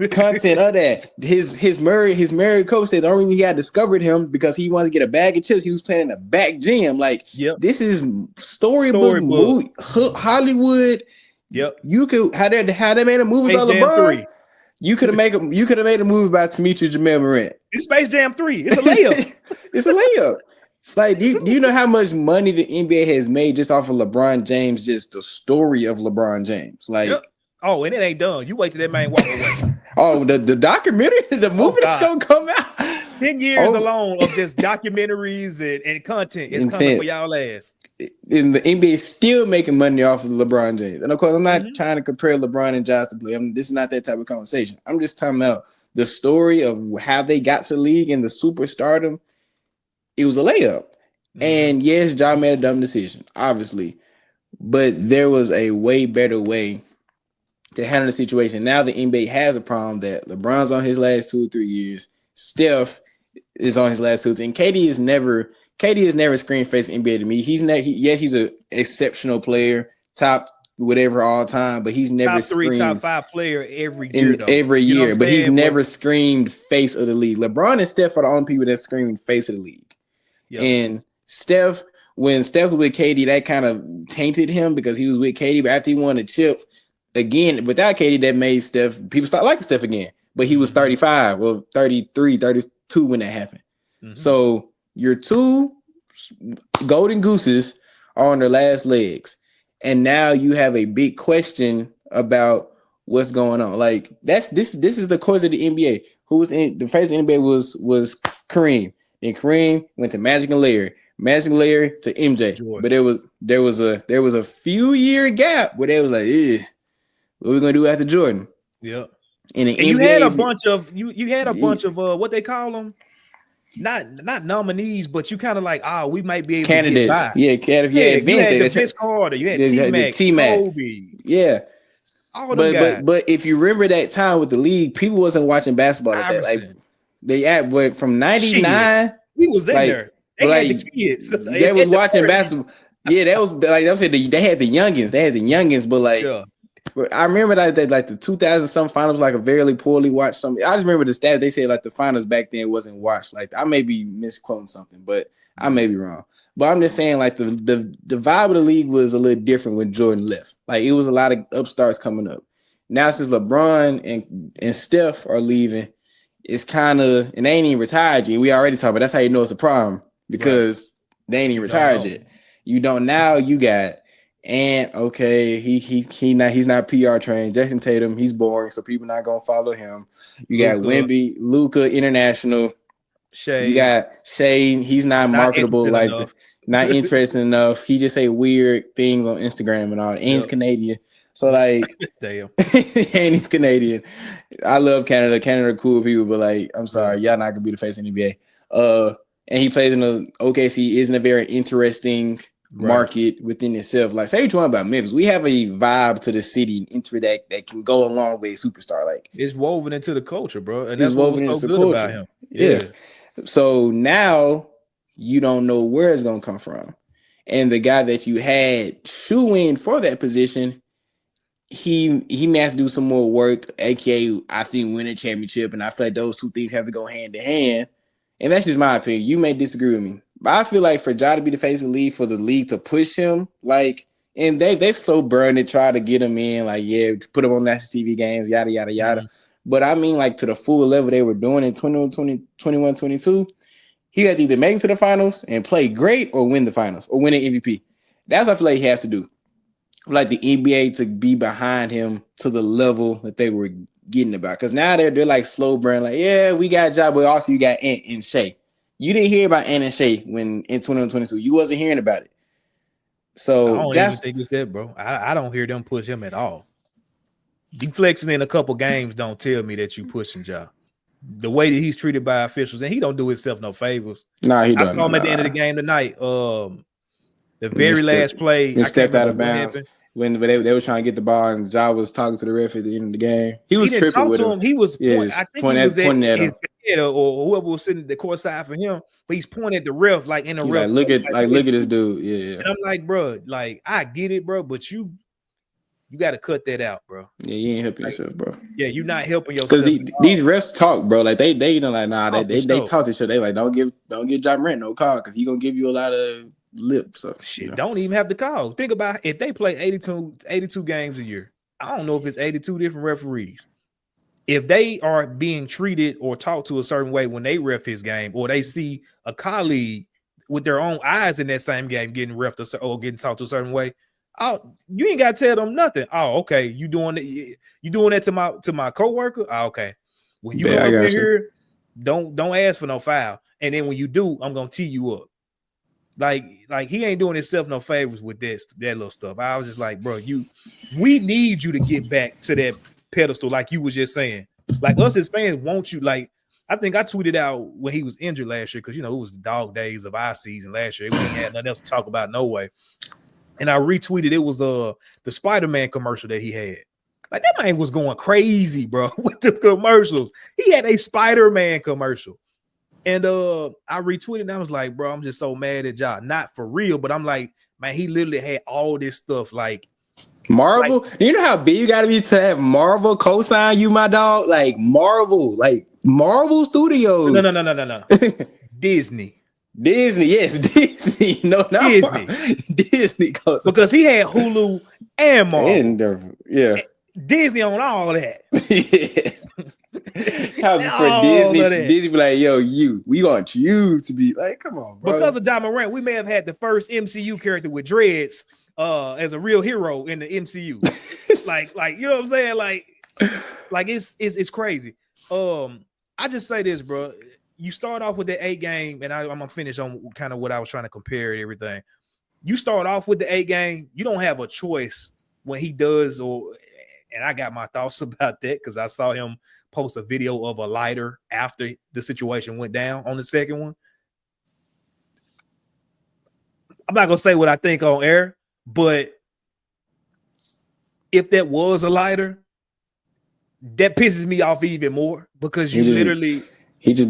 content of that. His married coach said the only reason he had discovered him because he wanted to get a bag of chips. He was playing in a back gym. Like this is storybook movie, Hollywood. Yep. You could how they made a movie about LeBron. 3. You could have made a movie about Demetri Jamel Morant. It's Space Jam 3. It's a layup. It's a layup. Like, do you know how much money the NBA has made just off of LeBron James, just the story of LeBron James? Like, oh, and it ain't done. You wait till that man walk away. Oh, the documentary, the movie that's gonna come out. 10 years alone of just documentaries and content is coming for y'all ass. And the NBA is still making money off of LeBron James. And of course, I'm not trying to compare LeBron and Ja to play. This is not that type of conversation. I'm just talking about the story of how they got to the league and the superstardom. It was a layup. And yes, Ja made a dumb decision, obviously. But there was a way better way to handle the situation. Now the NBA has a problem that LeBron's on his last 2 or 3 years. Steph is on his last 2, and KD is never screen face NBA to me. He's an exceptional player, top whatever all time, but he's never top 3, screamed top 5 player every year. Every year, but he's never screamed face of the league. LeBron and Steph are the only people that screaming face of the league. Yep. And Steph, when Steph was with KD, that kind of tainted him because he was with KD. But after he won a chip again, without KD, that made people start liking Steph again. But he was 35, well, 33, 32 when that happened. Mm-hmm. So your 2 golden gooses are on their last legs. And now you have a big question about what's going on. Like this is the course of the NBA. Who was in the face of the NBA was Kareem. Then Kareem went to Magic and Larry. Magic and Larry to MJ. Jordan. But there was a few year gap where they was like, what are we gonna do after Jordan? Yeah. And you had a bunch of you had a bunch of what they call them, not nominees, but you kind of like we might be able candidates. To get by. Yeah, you had the Vince Carter, you had T-Mac, Kobe. Yeah. But if you remember that time with the league, people wasn't watching basketball at that. Like but from 99, we was in there. They had the kids. They was watching basketball. Yeah, that was like they had the youngins, but like I remember that like the 2000 some finals like a very poorly watched something. I just remember the stats. They said like the finals back then wasn't watched. Like I may be misquoting something, but I may be wrong. But I'm just saying like the vibe of the league was a little different when Jordan left. Like it was a lot of upstarts coming up. Now since LeBron and Steph are leaving, it's kind of, and they ain't even retired yet. We already talked about that's how you know it's a problem because they ain't even retired yet. You don't now. You got. And okay, he's not PR trained. Jason Tatum, he's boring, so people not gonna follow him. You got Wemby, Luka, international. Shea. You got Shea. He's not marketable, not interesting enough. He just say weird things on Instagram and all. And he's Canadian, so like, damn. And he's Canadian. I love Canada. Canada cool people, but like, I'm sorry, y'all not gonna be the face of the NBA. And he plays in the OKC. Isn't a very interesting market within itself. Like say what you want about Memphis, we have a vibe to the city that can go along with a superstar. Like it's woven into the culture, bro, and that's woven into the culture about him. Yeah. So now you don't know where it's gonna come from, and the guy that you had shoe in for that position, he may have to do some more work. AKA, I think win a championship, and I feel like those 2 things have to go hand in hand. And that's just my opinion. You may disagree with me. But I feel like for Ja to be the face of the league, for the league to push him, like, and they've slow burned it, try to get him in, like, put him on national TV games, yada, yada, yada. Mm-hmm. But I mean, like, to the full level they were doing in 21, 22, he had to either make it to the finals and play great or win the finals or win an MVP. That's what I feel like he has to do. Like the NBA to be behind him to the level that they were getting about. Because now they're like slow burn, like, we got Ja, but also you got Ant and Shea. You didn't hear about Ant and Shea when in 2022. You wasn't hearing about it. So I don't even think it's that, bro. I don't hear them push him at all. You flexing in a couple games don't tell me that you pushing Ja. The way that he's treated by officials, and he don't do himself no favors. Nah, he doesn't. I saw him at the end of the game tonight. The very last play, he stepped out of bounds. When they were trying to get the ball and Ja was talking to the ref at the end of the game. He was tripping with him. He was pointing at his head or whoever was sitting at the court side for him, but he's pointing at the ref like in the ref. Look at this dude. Yeah. And I'm like, bro, like I get it, bro, but you got to cut that out, bro. Yeah, you ain't helping yourself, bro. Yeah, you're not helping yourself. Because these refs talk, bro. Like they they talk to each other. They like don't give Ja Morant no call because he gonna give you a lot of lip. So don't even have the call. Think about if they play 82 games a year. I don't know if it's 82 different referees. If they are being treated or talked to a certain way when they ref his game, or they see a colleague with their own eyes in that same game getting refed or getting talked to a certain way, you ain't got to tell them nothing. Oh, okay, you doing that to my coworker? Oh, okay. When you go up in here, don't ask for no foul, and then when you do, I'm gonna tee you up. Like he ain't doing himself no favors with that little stuff. I was just like, bro, we need you to get back to that pedestal, like you was just saying. Like us as fans want you. Like I think I tweeted out when he was injured last year because it was the dog days of our season last year. We had nothing else to talk about, no way. And I retweeted it was the Spider-Man commercial that he had. Like that man was going crazy, bro, with the commercials. He had a Spider-Man commercial. And I retweeted and I was like, bro, I'm just so mad at y'all. Not for real, but I'm like, man, he literally had all this stuff like Marvel. You know how big you gotta be to have Marvel co-sign you, my dog? Like Marvel Studios. No. Disney. Disney, yes, Disney. No, not Disney. Disney co-sign. Because he had Hulu and Marvel. Yeah. Disney on all that. Yeah. For Disney be like, yo, we want you to be like, come on, bro. Because of John Morant, we may have had the first MCU character with dreads as a real hero in the MCU. like you know what I'm saying? Like it's crazy. I just say this, bro. You start off with the 8 game, and I'm gonna finish on kind of what I was trying to compare and everything. You start off with the 8 game, you don't have a choice when he does, and I got my thoughts about that because I saw him post a video of a lighter after the situation went down on the second one. I'm not gonna say what I think on air, but if that was a lighter, that pisses me off even more because you literally he just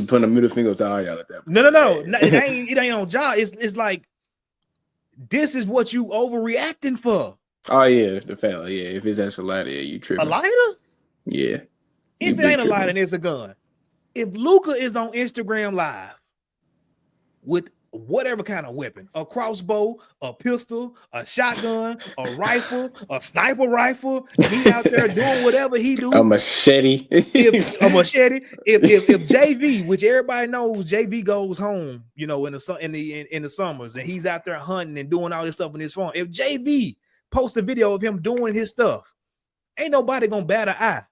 putting a middle finger to all y'all at that point. No. It ain't on job. It's like this is what you overreacting for. Oh yeah, the fella. Yeah, if it's actually a lighter, yeah, you tripping. A lighter? Yeah. If it ain't a lighter, then it's a gun. If Luka is on Instagram Live with whatever kind of weapon, a crossbow, a pistol, a shotgun, a rifle, a sniper rifle, he out there doing whatever he do. A machete. If JV, which everybody knows, JV goes home, you know, in the summers, and he's out there hunting and doing all this stuff on his phone. If JV posts a video of him doing his stuff, ain't nobody gonna bat an eye.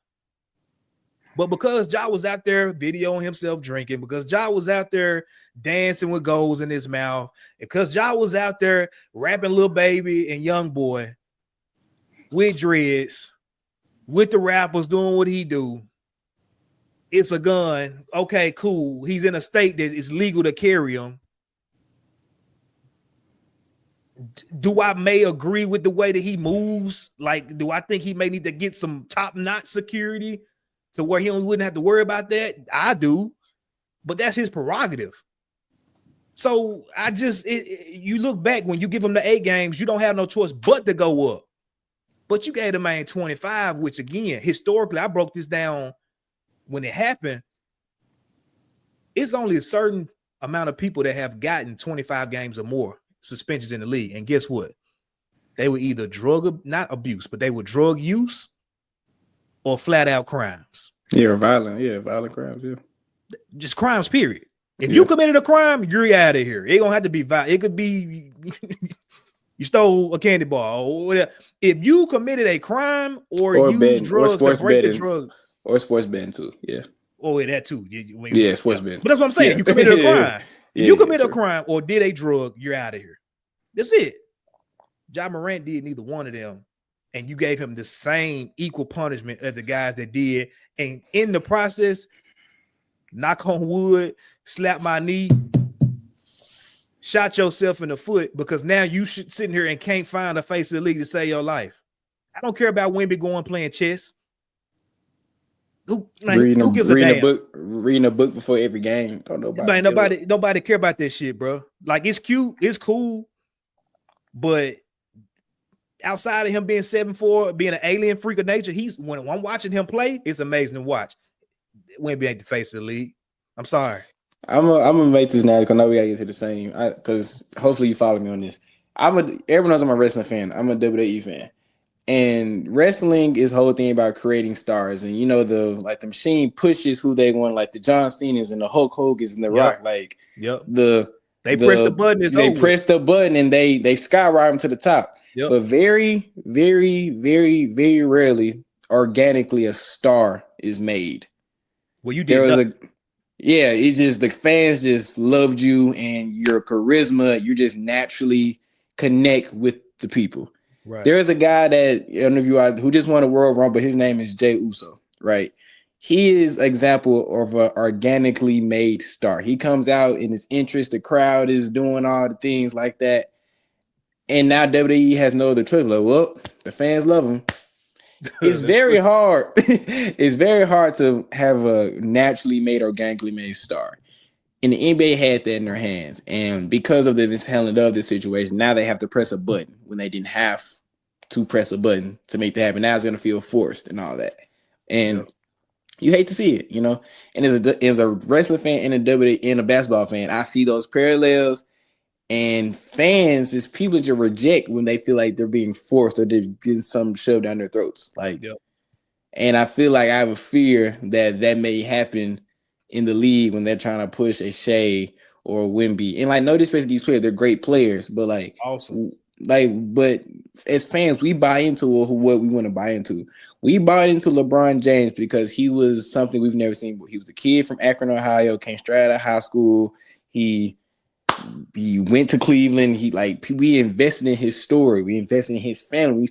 But because Ja was out there videoing himself drinking, because Ja was out there dancing with goals in his mouth, because Ja was out there rapping Lil Baby and Young Boy with dreads, with the rappers doing what he do, it's a gun. Okay, cool. He's in a state that is legal to carry him. Do I may agree with the way that he moves? Like, do I think he may need to get some top-notch security to where he wouldn't have to worry about that? I do, but that's his prerogative. So you look back when you give him the 8 games, you don't have no choice but to go up. But you gave the man 25, which again, historically, I broke this down when it happened. It's only a certain amount of people that have gotten 25 games or more suspensions in the league. And guess what? They were either not abuse, but they were drug use or flat out crimes. Yeah, violent crimes. Yeah, just crimes. Period. If you committed a crime, you're out of here. It don't have to be violent. It could be you stole a candy bar or whatever. If you committed a crime or used drugs or break the drug or sports betting too. Yeah. Oh, that too. Sports betting. But that's what I'm saying. You committed a crime. If you commit a crime or did a drug, you're out of here. That's it. Ja Morant did neither one of them. And you gave him the same equal punishment as the guys that did. And in the process, knock on wood, slap my knee, shot yourself in the foot because now you sitting here and can't find a face of the league to save your life. I don't care about Wemby going playing chess. Who gives a damn? Reading a book before every game. Don't nobody care about that shit, bro. Like, it's cute, it's cool, but outside of him being 7'4", being an alien freak of nature, when I'm watching him play, it's amazing to watch. Wemby ain't the face of the league. I'm sorry. I'm gonna make this now because I know we gotta get to the same. Because hopefully you follow me on this. Everyone knows I'm a wrestling fan. I'm a WWE fan, and wrestling is the whole thing about creating stars. And you know the machine pushes who they want, like the John Cena's and the Hulk Hogan's and the Rock. Like they press the button. They press the button and they skyrocket to the top. Yep. But very, very, very, very rarely organically a star is made. Well, you did. It's just the fans just loved you and your charisma. You just naturally connect with the people. Right. There is a guy that who just won a World Rumble. His name is Jey Uso. Right. He is an example of an organically made star. He comes out in his interest. The crowd is doing all the things like that. And now WWE has no other choice. Like, well, the fans love him. It's very hard. It's very hard to have a naturally made, organically made star. And the NBA had that in their hands. And because of the mishandling of this situation, now they have to press a button when they didn't have to press a button to make that happen. Now it's going to feel forced and all that. And you hate to see it, you know. And as a wrestling fan and a basketball fan, I see those parallels. And fans is people that reject when they feel like they're being forced or they're getting something shoved down their throats. And I feel like I have a fear that may happen in the league when they're trying to push a Shea or a Wemby. And like, no disrespect to these players, they're great players, but like, awesome. But as fans, we buy into what we want to buy into. We bought into LeBron James because he was something we've never seen. He was a kid from Akron, Ohio, came straight out of high school. He went to Cleveland. We invested in his story. We invested in his family. When he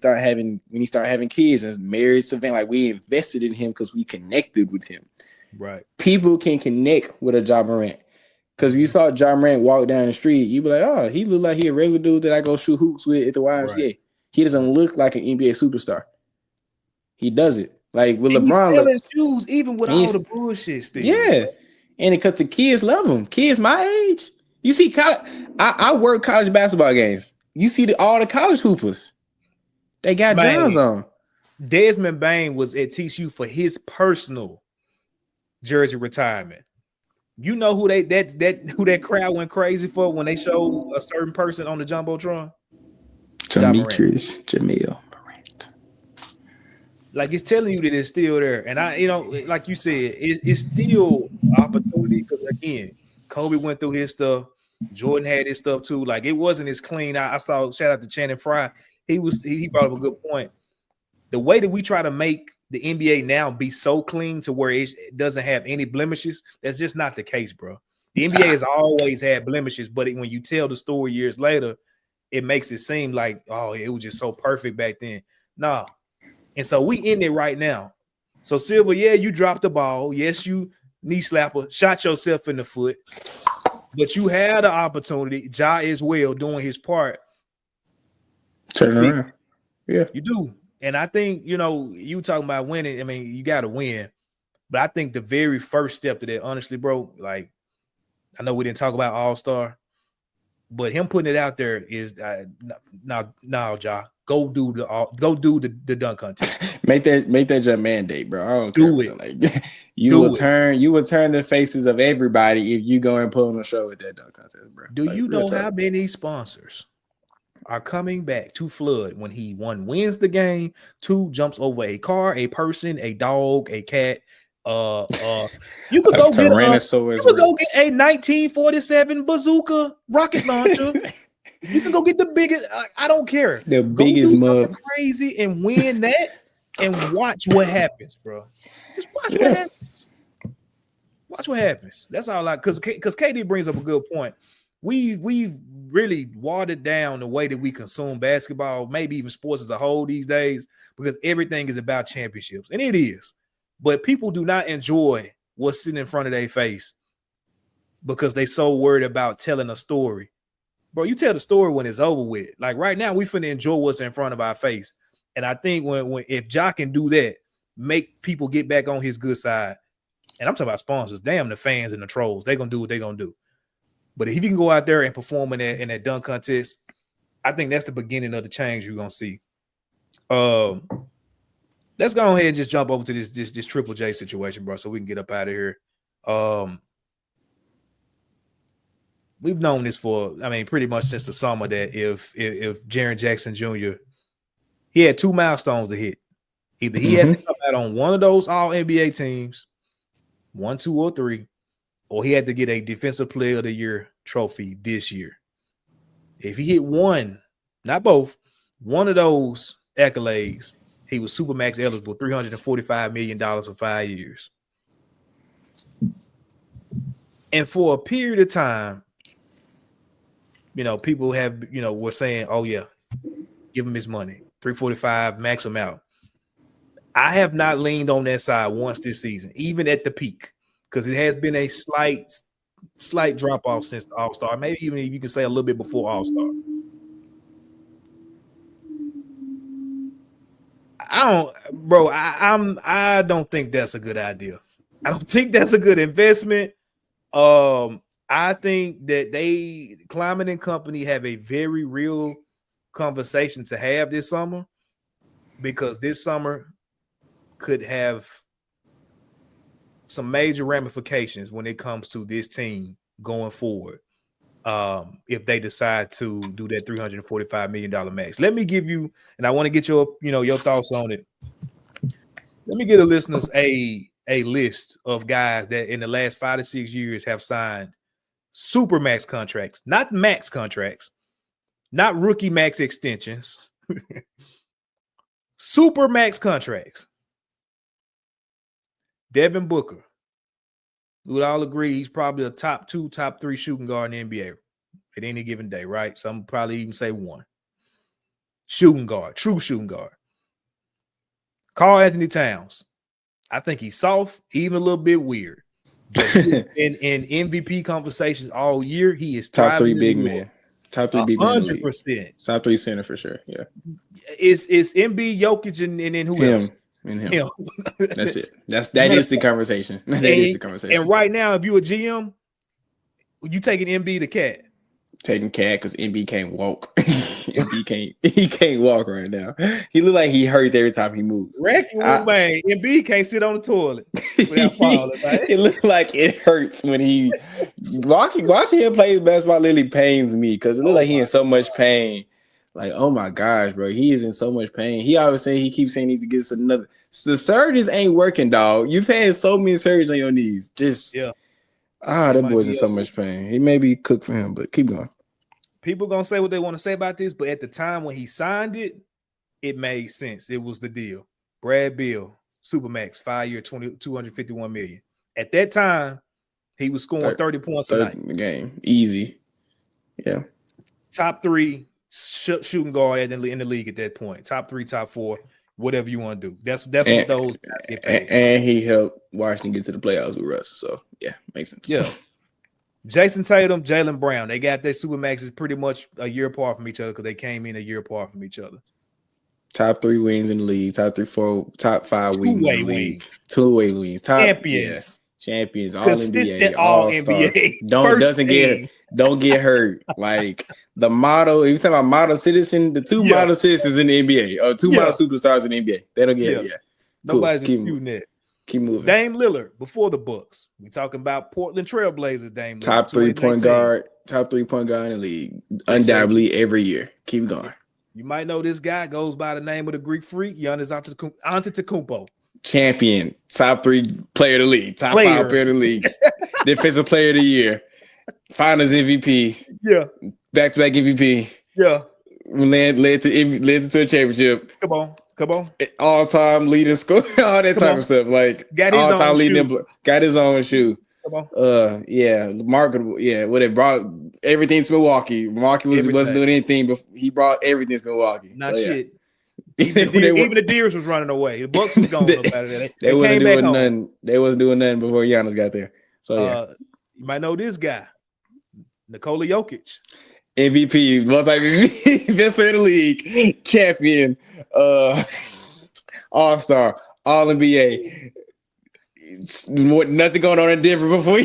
started having kids and married Savannah, like we invested in him because we connected with him. Right. People can connect with a Ja Morant. Because if you saw Ja Morant walk down the street, you'd be like, oh, he look like he a regular dude that I go shoot hoops with at the YMCA. Right. He doesn't look like an NBA superstar. He doesn't. Like with LeBron, he's selling shoes even with all the bullshit still. Yeah. And because the kids love him. Kids my age. You see, I work college basketball games. You see all the college hoopers. They got Johns on. Desmond Bain was at TCU for his personal jersey retirement. You know who that crowd went crazy for when they showed a certain person on the jumbotron? Demetrius Jamil Morant. Like it's telling you that it's still there, and like you said, it's still opportunity because again, Kobe went through his stuff. Jordan had his stuff too. Like it wasn't as clean. I saw shout out to Channing Frye. He brought up a good point. The way that we try to make the NBA now be so clean to where it doesn't have any blemishes, that's just not the case, bro. The NBA has always had blemishes, but when you tell the story years later, it makes it seem like, oh, it was just so perfect back then. Nah. And so we in it right now. So Silver, yeah, you dropped the ball. Yes, you knee slapper, shot yourself in the foot, but you had the opportunity. Ja as well doing his part. Turn around. Yeah. You do. And I think, you talking about winning. I mean, you got to win. But I think the very first step to that, honestly, bro, like, I know we didn't talk about All-Star, but him putting it out there is, now, Ja, go do the dunk contest. Make that your mandate, bro. I don't do care. It. Like, you will turn the faces of everybody if you go and put on a show with that dunk contest, bro. Do you know how many sponsors are coming back to flood when he wins the game, 2 jumps over a car, a person, a dog, a cat. You could go get a 1947 bazooka rocket launcher. You can go get the biggest. I don't care. The biggest mug, crazy, and win that, and watch what happens, bro. Just watch what happens. Watch what happens. That's all. Because KD brings up a good point. We've really watered down the way that we consume basketball, maybe even sports as a whole these days, because everything is about championships, and it is. But people do not enjoy what's sitting in front of their face because they so worried about telling a story. Bro, you tell the story when it's over with. Like right now, we finna enjoy what's in front of our face. And I think if Ja can do that, make people get back on his good side. And I'm talking about sponsors. Damn the fans and the trolls. They're gonna do what they're gonna do. But if he can go out there and perform in that dunk contest, I think that's the beginning of the change you're gonna see. Let's go ahead and just jump over to this Triple J situation, bro, so we can get up out of here. We've known this pretty much since the summer that if Jaren Jackson Jr. he had 2 milestones to hit. Either he had to come out on one of those All NBA teams, 1, 2, or 3, or he had to get a Defensive Player of the Year trophy this year. If he hit one, not both, one of those accolades, he was SuperMax eligible, $345 million for 5 years. And for a period of time, people have, were saying, oh, yeah, give him his money, 345, max him out. I have not leaned on that side once this season, even at the peak, because it has been a slight drop off since the All-Star, maybe even you can say a little bit before All-Star. I don't think that's a good idea. I don't think that's a good investment. I think that Climate and Company have a very real conversation to have this summer, because this summer could have some major ramifications when it comes to this team going forward. If they decide to do that $345 million max. Let me give you, and I want to get your thoughts on it. Let me get the listeners a list of guys that in the last 5 to 6 years have signed SuperMax contracts, not max contracts, not rookie max extensions, SuperMax contracts. Devin Booker. We would all agree he's probably a top 2, top 3 shooting guard in the NBA at any given day, right? Some probably even say 1. Shooting guard, true shooting guard. Karl Anthony Towns. I think he's soft, even a little bit weird. But in MVP conversations all year, he is top 3 big man. Top 3 big man. 100%. Top 3 center for sure. Yeah. It's Embiid, Jokic, and then who else? Him. That's it. That is the conversation. That is the conversation. And right now, if you're a GM, you taking Embiid to Cat? Taking Cat because Embiid can't walk. He can't walk right now. He look like he hurts every time he moves. Man, Embiid can't sit on the toilet without falling. Right? It looks like it hurts when he watching him play basketball. Literally pains me because it looks like he in so much pain. Like, oh my gosh, bro, he is in so much pain. He keeps saying he needs to get another. The surgeries ain't working, dog. You've had so many surgeries on your knees. That boy's in so much pain. He may be cooked for him, but keep going. People gonna say what they want to say about this, but at the time when he signed it, it made sense. It was the deal. Brad Beal, SuperMax, 5-year, $251 million. At that time, he was scoring 30 points a night. The game, easy. Yeah. Top 3 shooting guard in the league at that point. Top 3, top 4, whatever you want to do. That's what those get paid. And he helped Washington get to the playoffs with Russ. So yeah, makes sense. Yeah. Jason Tatum, Jaylen Brown. They got their SuperMaxes pretty much a year apart from each other because they came in a year apart from each other. Top 3 wings in the league. Top 5 wings in the league. Two-way wings. Champions. Champions. All Consistent NBA. All NBA. Don't get hurt. Like the model. If you're talking about model citizen, the 2 model citizens in the NBA or 2 model superstars in the NBA. They don't get hurt. Yeah. Nobody's disputing that. Keep moving. Dame Lillard before the Bucks. We talking about Portland Trailblazers. Dame Lillard, top 3-point guard. Top 3-point guard in the league. Undoubtedly every year. Keep going. You might know this guy goes by the name of the Greek freak, Giannis Antetokounmpo. Champion. Top 3 player of the league. Top 5 player of the league. Defensive player of the year. Finals MVP. Yeah. Back-to-back MVP. Yeah. Led to a championship. Come on. All-time leading score. All that type of stuff. Like got his all-time leading. shoe. Got his own shoe. Come on. Yeah. Marketable. Yeah. What it brought everything to Milwaukee. Milwaukee wasn't doing anything, but he brought everything to Milwaukee. Not shit. Even the Deers was running away. The Bucks was going up out of there. They wasn't doing nothing. They wasn't doing nothing before Giannis got there. So yeah. You might know this guy, Nikola Jokic. MVP, multi-MVP, best player in the league, champion, all-star, all-NBA. Nothing going on in Denver before.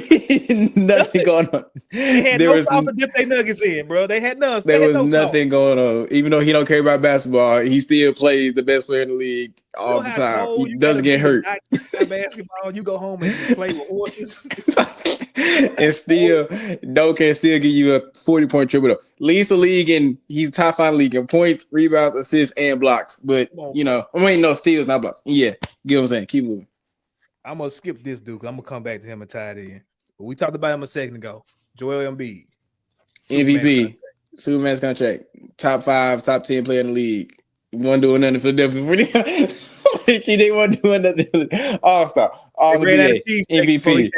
Nothing going on. They had no sauce to dip their nuggets in, bro. They had none. There was nothing going on. Even though he don't care about basketball, he still plays the best player in the league all the time. He doesn't get hurt. Basketball, you go home and play with horses. And still give you a 40-point triple. Leads the league and he's top 5 league in points, rebounds, assists, and blocks. But no steals, not blocks. Yeah, get what I'm saying. Keep moving. I'm gonna skip this dude. I'm gonna come back to him and tie it in. But we talked about him a second ago. Joel Embiid, MVP, Supermax contract, top 5, top 10 player in the league. Wasn't doing nothing for Philadelphia. They weren't doing nothing. All-star, all-NBA, MVP.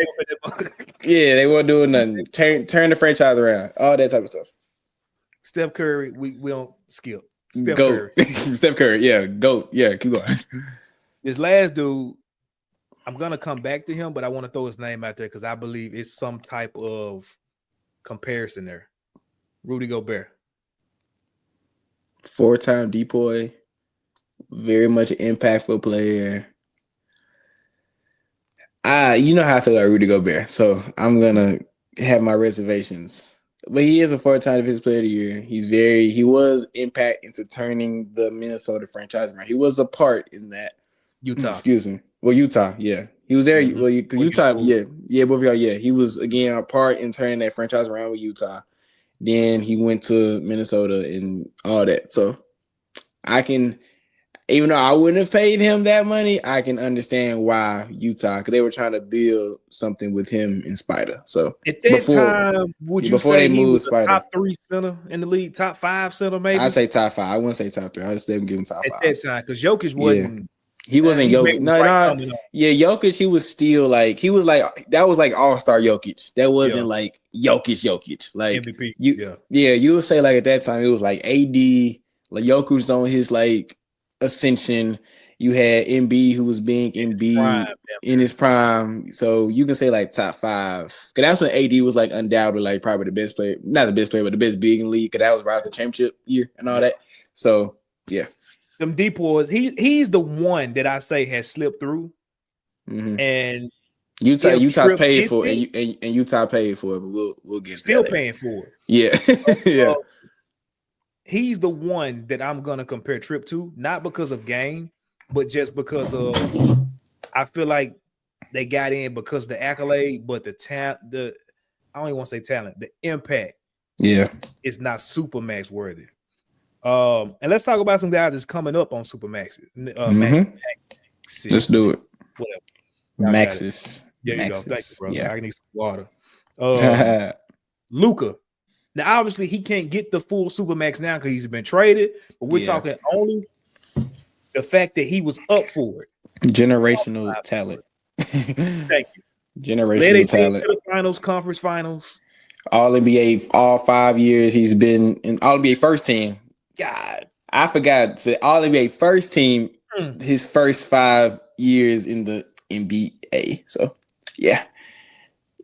Yeah, they weren't doing nothing. Turn the franchise around. All that type of stuff. Steph Curry, we don't skip. Curry. Steph Curry, yeah, GOAT. Yeah, keep going. This last dude, I'm going to come back to him, but I want to throw his name out there because I believe it's some type of comparison there. Rudy Gobert. 4-time depoy. Very much an impactful player. You know how I feel about Rudy Gobert, so I'm gonna have my reservations. But he is a 4-time Defensive Player of the Year. He was impact into turning the Minnesota franchise around. He was a part in that. Utah. Excuse me. Well, Utah, yeah. He was there. Mhm. Well, Utah, yeah, both of y'all, yeah. He was again a part in turning that franchise around with Utah. Then he went to Minnesota and all that. So I can, even though I wouldn't have paid him that money, I can understand why Utah, because they were trying to build something with him in Spider. So at that time, would you before say they he moved was a Spider, top 3 center in the league, top 5 center, maybe? I'd say top 5. I wouldn't say top 3. I just let him give him top 5. At that time, because Jokic wasn't. He wasn't Jokic. No. Yeah, Jokic, he was still like, that was like all-star Jokic. That wasn't like Jokic. Like MVP. You would say like at that time, it was like AD, like Jokic was on his like ascension. You had Embiid, who was being Embiid in his prime. So you can say like top 5. Because that's when AD was like undoubtedly like probably the best player. Not the best player, but the best big in the league. Because that was right after the championship year and all that. So, yeah. Them deep boys, he's the one that I say has slipped through, and Utah's paid for it, and Utah paid for it, but we'll get still paying for it. Yeah, yeah. He's the one that I'm gonna compare Trip to, not because of game, but just because of I feel like they got in because of the accolade, but the talent, I don't even want to say talent, the impact, is not SuperMax worthy. And let's talk about some guys that's coming up on SuperMax. Let's do it. Whatever. Maxis. There you Maxis. go. Thank you, bro. Yeah. I need some water. Luka. Now, obviously, he can't get the full Supermax now because he's been traded. But we're talking only the fact that he was up for it. Generational talent. Thank you. Generational talent. To the conference finals. All NBA, all 5 years he's been in All NBA first team. God, I forgot to say All NBA first team. His first 5 years in the NBA. So, yeah.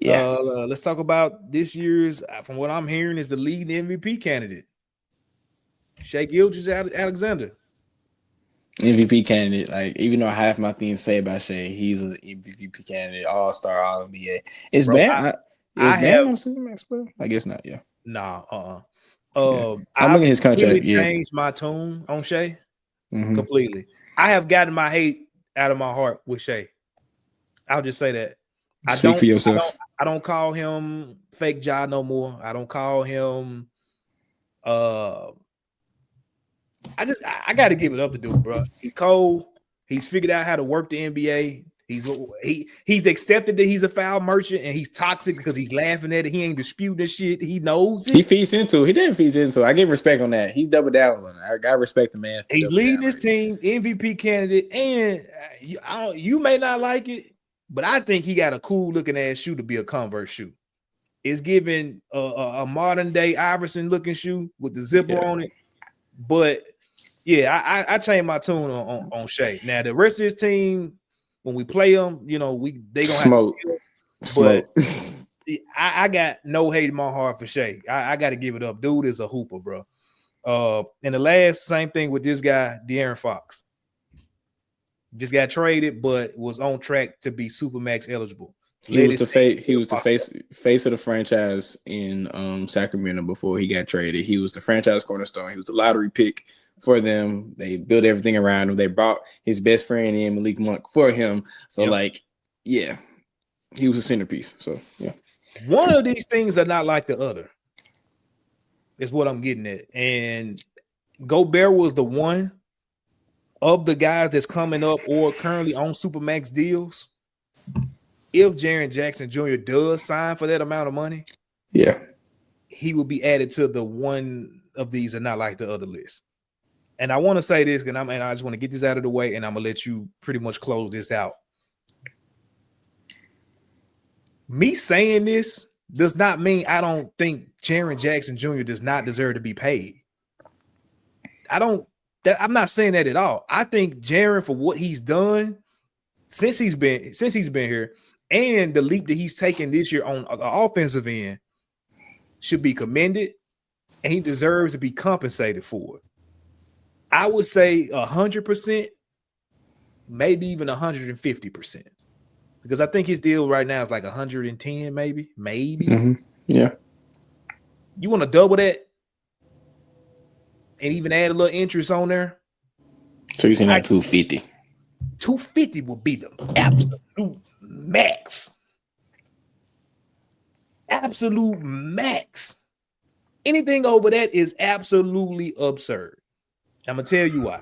Let's talk about this year's. From what I'm hearing, is the leading MVP candidate, Shai Gilgeous-Alexander. MVP candidate. Like, even though I have my thing to say about Shai, he's an MVP candidate, All-Star, All NBA. It's bad. I have on Supermax, bro. I guess not. Yeah. Nah. I'm looking at his contract. Changed my tune on Shai completely. I have gotten my hate out of my heart with Shai. I'll just say that. Speak for yourself. I don't call him fake Ja no more. I don't call him. I got to give it up to dude, bro. He's cold. He's figured out how to work the NBA. He's accepted that he's a foul merchant and he's toxic because he's laughing at it. He ain't disputing this shit. He knows it. He feeds into it. He didn't feed into it. I give respect on that. He's double down on it. I respect the man. He's leading his team, MVP candidate, and you may not like it, but I think he got a cool looking ass shoe to be a Converse shoe. It's giving a modern day Iverson looking shoe with the zipper on it. But yeah, I changed my tune on Shai. Now the rest of his team, when we play them, they gonna smoke. But I got no hate in my heart for Shai. I got to give it up. Dude is a hooper, bro. And the last same thing with this guy, De'Aaron Fox. Just got traded, but was on track to be Supermax eligible. He was the face of the franchise in Sacramento before he got traded. He was the franchise cornerstone. He was the lottery pick for them. They built everything around him. They brought his best friend in, Malik Monk, for him. So, he was a centerpiece. So, yeah. One of these things are not like the other, is what I'm getting at. And Gobert was the one of the guys that's coming up or currently on Supermax deals. If Jaren Jackson Jr. does sign for that amount of money, he will be added to the one of these are not like the other list. And I want to say this, and I just want to get this out of the way, and I'm gonna let you pretty much close this out. Me saying this does not mean I don't think Jaren Jackson Jr. does not deserve to be paid. I'm not saying that at all. I think Jaren, for what he's done since he's been here, and the leap that he's taken this year on the offensive end, should be commended, and he deserves to be compensated for it. I would say 100%, maybe even 150%. Because I think his deal right now is like 110, maybe. Mm-hmm. Yeah. You want to double that and even add a little interest on there? So you're saying like 250? 250 will be the absolute max. Absolute max. Anything over that is absolutely absurd. I'm gonna tell you why.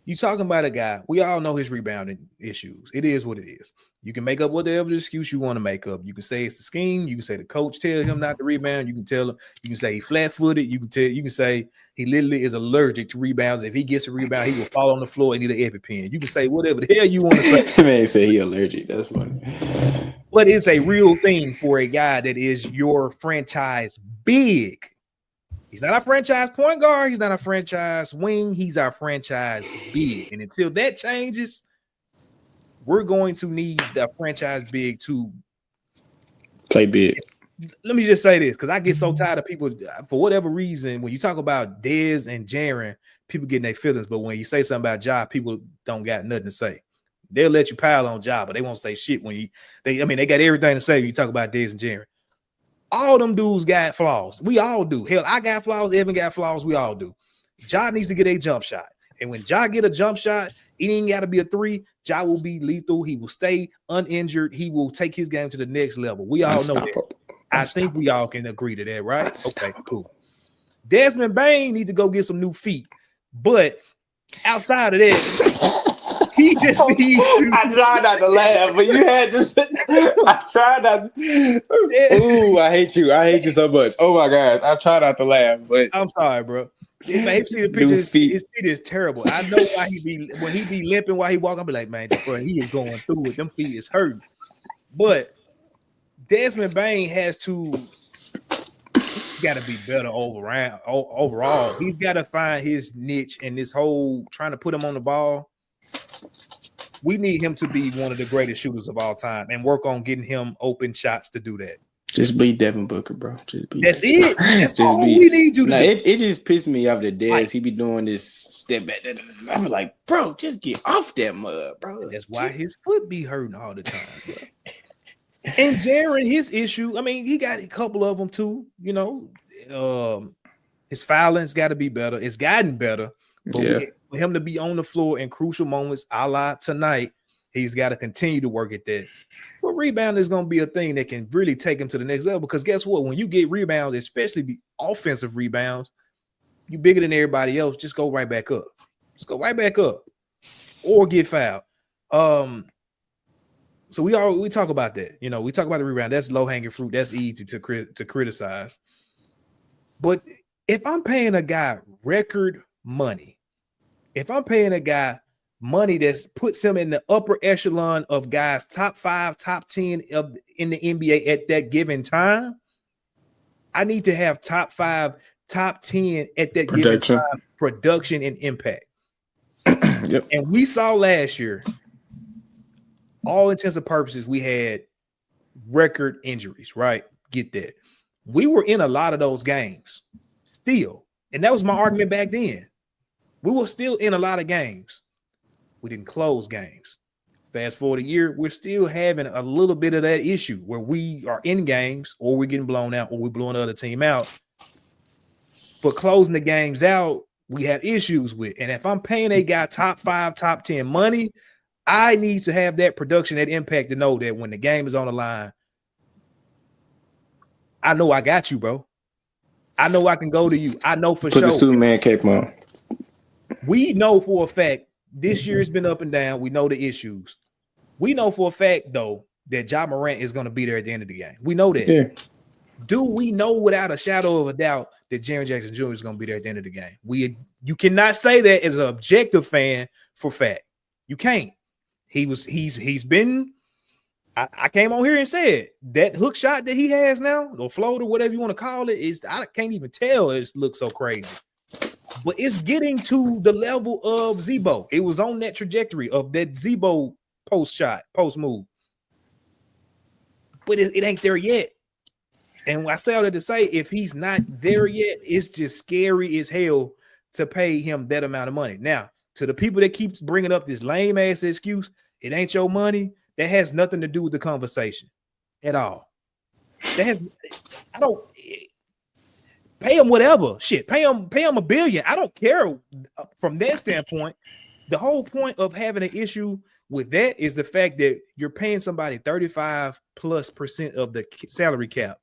You talking about a guy, we all know his rebounding issues. It is what it is. You can make up whatever excuse you want to make up. You can say it's the scheme. You can say the coach tells him not to rebound. You can tell him, you can say he's flat-footed. You can say he literally is allergic to rebounds. If he gets a rebound, he will fall on the floor and need an EpiPen. You can say whatever the hell you want to say. Man say he allergic. That's funny. But it's a real thing for a guy that is your franchise big. He's not a franchise point guard. He's not a franchise wing. He's our franchise big. And until that changes, we're going to need the franchise big to play big. Let me just say this, because I get so tired of people, for whatever reason, when you talk about Dez and Jaren, people getting their feelings. But when you say something about Ja, people don't got nothing to say. They'll let you pile on Ja, but they won't say shit when they got everything to say when you talk about Dez and Jaren. All them dudes got flaws. We all do. Hell, I got flaws. Evan got flaws. We all do. Ja needs to get a jump shot. And when Ja get a jump shot, it ain't got to be a three. Ja will be lethal. He will stay uninjured. He will take his game to the next level. We all know that. I think we all can agree to that, right? Okay, cool. Desmond Bane needs to go get some new feet. But outside of that, he just needs to. I tried not to laugh, but you had to. I tried not to. Ooh, I hate you. I hate you so much. Oh my God. I tried not to laugh, but I'm sorry, bro. Man, see the picture, his feet is terrible. I know why when he be limping while he walking, I'll be like, man, bro, he is going through it. Them feet is hurting. But Desmond Bane has to got to be better overall. He's got to find his niche in this whole trying to put him on the ball. We need him to be one of the greatest shooters of all time and work on getting him open shots to do that. Just be Devin Booker, bro. That's it. That's all we need you to do. It just pissed me off that Dez. He be doing this step back. I'm like, bro, just get off that mud, bro. That's why his foot be hurting all the time, bro. And Jaren, his issue, I mean, he got a couple of them too. You know, his fouling's got to be better. It's gotten better. But for him to be on the floor in crucial moments, a la tonight, he's got to continue to work at that. But rebound is going to be a thing that can really take him to the next level. Because guess what? When you get rebounds, especially the offensive rebounds, you bigger than everybody else. Just go right back up. Just go right back up, or get fouled. So we talk about that. You know, we talk about the rebound. That's low hanging fruit. That's easy to criticize. But if I'm paying a guy record money, if I'm paying a guy money that puts him in the upper echelon of guys top 5, top 10 in the NBA at that given time, I need to have top 5, top 10 at that given time, production and impact. Yep. And we saw last year, all intents and purposes, we had record injuries, right? Get that. We were in a lot of those games still. And that was my argument back then. We were still in a lot of games. We didn't close games. Fast forward a year, we're still having a little bit of that issue where we are in games or we're getting blown out or we're blowing the other team out. But closing the games out, we have issues with. And if I'm paying a guy top 5, top 10 money, I need to have that production, that impact to know that when the game is on the line, I know I got you, bro. I know I can go to you. I know for sure. Put the Superman cape on. We know for a fact this year has been up and down. We know the issues. We know for a fact, though, that Ja Morant is going to be there at the end of the game. We know that. Yeah. Do we know without a shadow of a doubt that Jaren Jackson Jr. is going to be there at the end of the game? You cannot say that as an objective fan for fact. You can't. He's been. I came on here and said that hook shot that he has now, or floater, whatever you want to call it, is I can't even tell. It looks so crazy. But it's getting to the level of Zebo. It was on that trajectory of that Zebo post move. But it ain't there yet. And I say all that to say, if he's not there yet, it's just scary as hell to pay him that amount of money. Now, to the people that keeps bringing up this lame ass excuse, it ain't your money. That has nothing to do with the conversation at all. I don't pay him whatever. Shit, pay him $1 billion. I don't care from that standpoint. The whole point of having an issue with that is the fact that you're paying somebody 35+% of the salary cap,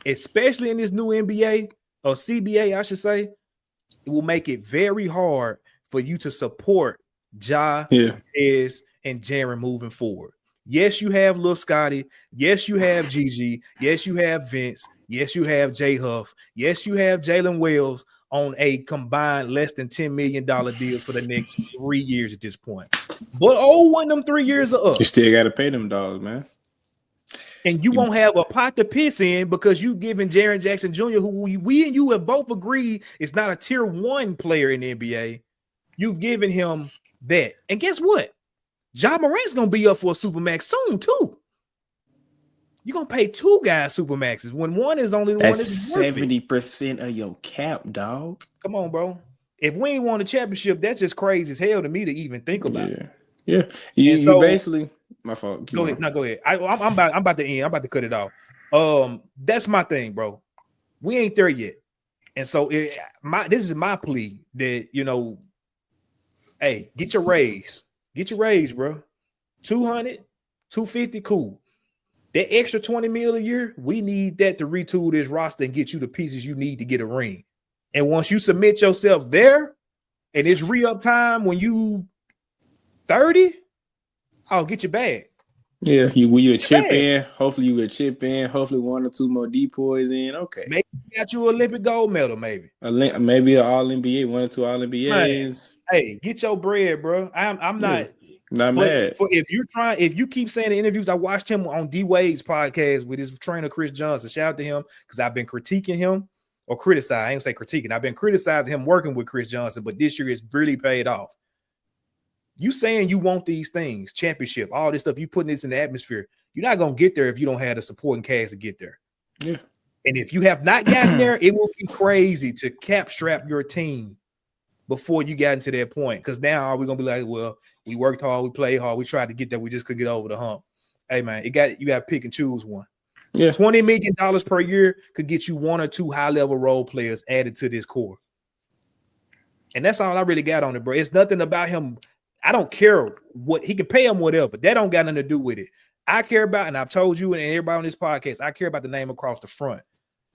especially in this new NBA or CBA, I should say. It will make it very hard for you to support Ja, Ez, and Jaren moving forward. Yes, you have Lil Scotty. Yes, you have Gigi. Yes, you have Vince. Yes, you have J Huff. Yes, you have Jalen Wells on a combined less than $10 million deals for the next 3 years at this point. But when them 3 years are up, you still got to pay them dogs, man. And you won't have a pot to piss in because you giving Jaren Jackson Jr., who we and you have both agreed is not a tier 1 player in the NBA. You've given him that. And guess what? Ja Morant's going to be up for a Supermax soon, too. You're going to pay 2 guys Supermaxes when one is only the one that's 70% of your cap, dog. Come on, bro. If we ain't won a championship, that's just crazy as hell to me to even think about. Yeah. You basically, my fault. Go ahead. No, go ahead. I'm about to end. I'm about to cut it off. That's my thing, bro. We ain't there yet. And so this is my plea that, hey, get your raise. Get your raise, bro. 200, 250, cool. That extra 20 mil a year, we need that to retool this roster and get you the pieces you need to get a ring. And once you submit yourself there, and it's re-up time when you 30, I'll get your bag. Yeah, you a chip in. Hopefully you a chip in. Hopefully 1 or 2 more depoys in. Okay. Maybe got you an Olympic gold medal, maybe. Maybe an All-NBA, 1 or 2 All-NBAs. Hey, get your bread, bro. I'm not mad. If you keep saying in interviews, I watched him on D Wade's podcast with his trainer Chris Johnson. Shout out to him because I've been critiquing him or criticizing. I ain't say critiquing. I've been criticizing him working with Chris Johnson, but this year it's really paid off. You saying you want these things, championship, all this stuff, you putting this in the atmosphere. You're not gonna get there if you don't have the supporting cast to get there. Yeah. And if you have not gotten there, it will be crazy to cap strap your team before you got into that point. Because now we're gonna be like, well, we worked hard, we played hard, we tried to get there, we just couldn't get over the hump. Hey man, you got to pick and choose one. Yeah, $20 million per year could get you 1 or 2 high-level role players added to this core. And that's all I really got on it, bro. It's nothing about him. I don't care what he can pay him, whatever. That don't got nothing to do with it. I care about, and I've told you and everybody on this podcast, I care about the name across the front.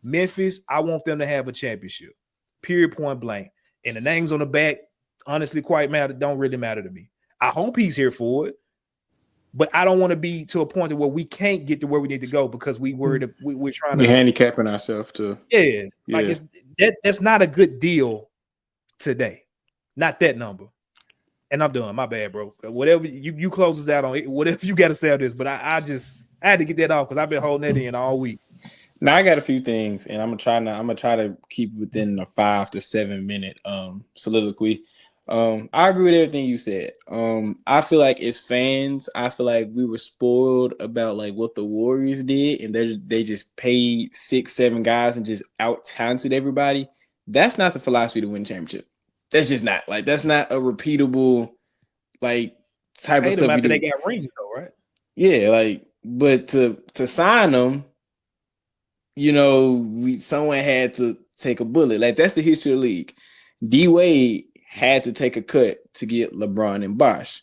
Memphis, I want them to have a championship. Period, point blank. And the names on the back, honestly, don't really matter to me. I hope he's here for it, but I don't want to be to a point where we can't get to where we need to go because we're trying to. We're handicapping ourselves to. Yeah, like that's not a good deal today. Not that number. And I'm done. My bad, bro. Whatever you close us out on, whatever you got to say on this, but I had to get that off because I've been holding that in all week. Now I got a few things, and I'm gonna try to keep within a 5 to 7 minute soliloquy. I agree with everything you said. I feel like as fans, I feel like we were spoiled about like what the Warriors did, and they just paid 6-7 guys and just out talented everybody. That's not the philosophy to win championship. That's just not that's not a repeatable like type of stuff. After they got rings though, right? Yeah, but to sign them, someone had to take a bullet. Like that's the history of the league. D Wade had to take a cut to get LeBron and Bosh.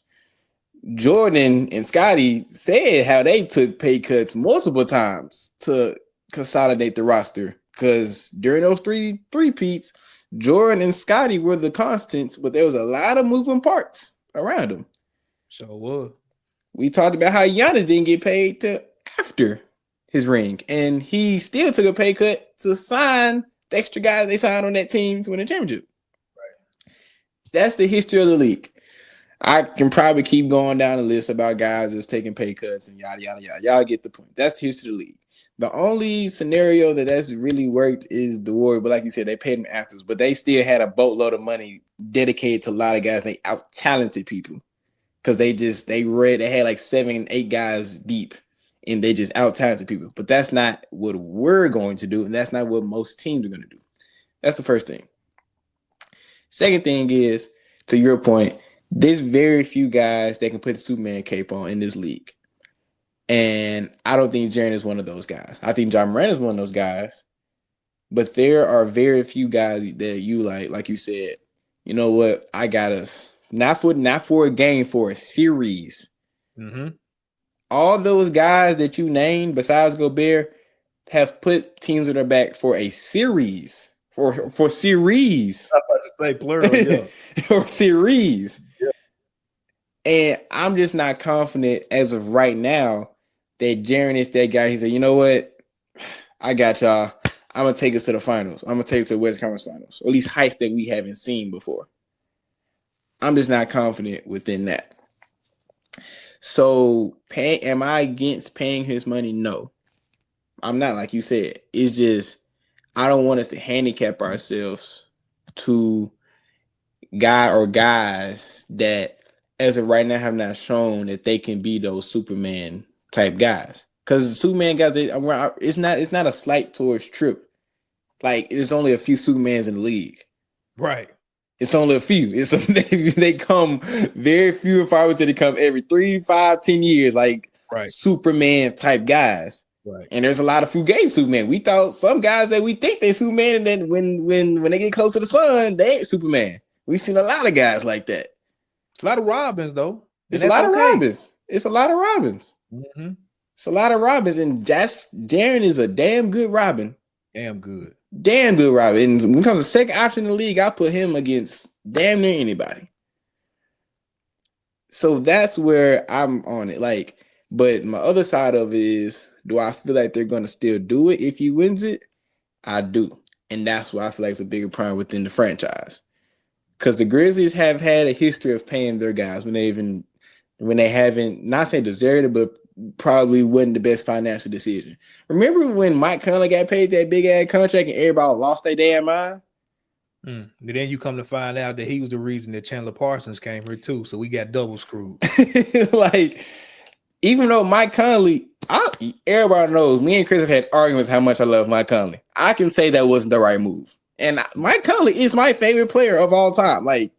Jordan and Scotty said how they took pay cuts multiple times to consolidate the roster because during those three-peats, Jordan and Scotty were the constants, but there was a lot of moving parts around them. So what? We talked about how Giannis didn't get paid till after his ring, and he still took a pay cut to sign the extra guys they signed on that team to win a championship. Right. That's the history of the league. I can probably keep going down the list about guys that's taking pay cuts and yada, yada, yada. Y'all get the point. That's the history of the league. The only scenario that's really worked is the Warriors, but like you said, they paid them afterwards, but they still had a boatload of money dedicated to a lot of guys. They out-talented people because they had like 7 and 8 guys deep, and they just out-talented people. But that's not what we're going to do, and that's not what most teams are going to do. That's the first thing. Second thing is, to your point, there's very few guys that can put the Superman cape on in this league. And I don't think Jaren is one of those guys. I think John Moran is one of those guys. But there are very few guys that you like you said, you know what, I got us. Not for a game, for a series. Mm-hmm. All those guys that you named, besides Gobert, have put teams on their back for a series. For series. I was about to say plural, yeah. For series. Yeah. And I'm just not confident as of right now that Jaren is that guy. He said, you know what? I got y'all. I'm going to take us to the finals. I'm going to take us to the West Conference Finals. Or at least heights that we haven't seen before. I'm just not confident within that. So, am I against paying his money? No. I'm not, like you said. It's just, I don't want us to handicap ourselves to guys that, as of right now, have not shown that they can be those Superman type guys. Because Superman guys, it's not a slight towards Trip. Like, there's only a few Supermans in the league. Right. It's only a few. They come very few and far between. They come every 3, 5, 10 years, like Superman type guys. Right. And there's a lot of Fugazi Superman. We thought some guys that we think they Superman, and then when they get close to the sun, they ain't Superman. We've seen a lot of guys like that. It's a lot of Robins, though. It's a lot of Robins. It's a lot of Robins. Mm-hmm. It's a lot of Robins, and Jaren is a damn good Robin. Damn good Robin. And when it comes to second option in the league, I put him against damn near anybody. So that's where I'm on it. Like, but my other side of it is, do I feel like they're going to still do it if he wins it? I do. And that's why I feel like it's a bigger problem within the franchise. Because the Grizzlies have had a history of paying their guys when they haven't, not saying deserved it, but probably wasn't the best financial decision. Remember when Mike Conley got paid that big ass contract and everybody lost their damn mind? But then you come to find out that he was the reason that Chandler Parsons came here too. So we got double screwed. Like, even though Mike Conley, everybody knows me and Chris have had arguments how much I love Mike Conley. I can say that wasn't the right move. And Mike Conley is my favorite player of all time. Like,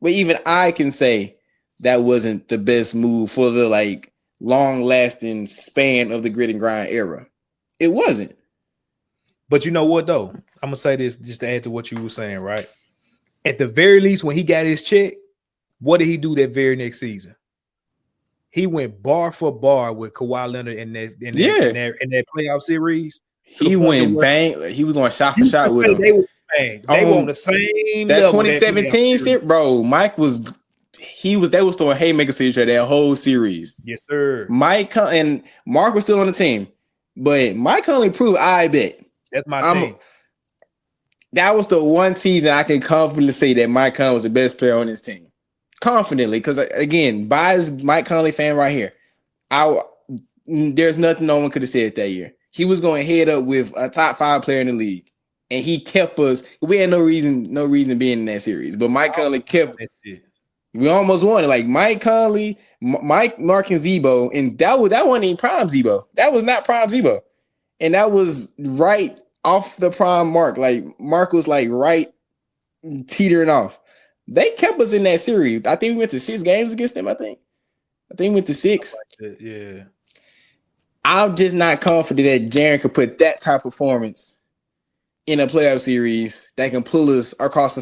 but even I can say that wasn't the best move for the long-lasting span of the grit and grind era. It wasn't. But you know what, though? I'm going to say this just to add to what you were saying, right? At the very least, when he got his check, what did he do that very next season? He went bar for bar with Kawhi Leonard in that playoff series. He went bang. He was going shot for shot with him. They were bang. They were on the same that level. 2017 series, bro. Mike was they was throwing haymakers to each other that whole series. Yes, sir. Mike and Mark was still on the team, but Mike only proved I bet. That's my team. That was the one season I can confidently say that Mike Conley was the best player on his team. Confidently, because again, by his Mike Conley fan right here, there's nothing no one could have said that year. He was going head up with a top 5 player in the league, and he kept us. We had no reason being in that series, but Mike Conley kept. We almost won it. Like Mike Conley, Mike, Mark, and Zebo, and that wasn't even prime Zebo. That was not prime Zebo, and that was right off the prime Mark. Like Mark was right teetering off. They kept us in that series. I think we went to 6 games against them. I think we went to 6. Yeah. I'm just not confident that Jaren could put that type of performance in a playoff series that can pull us across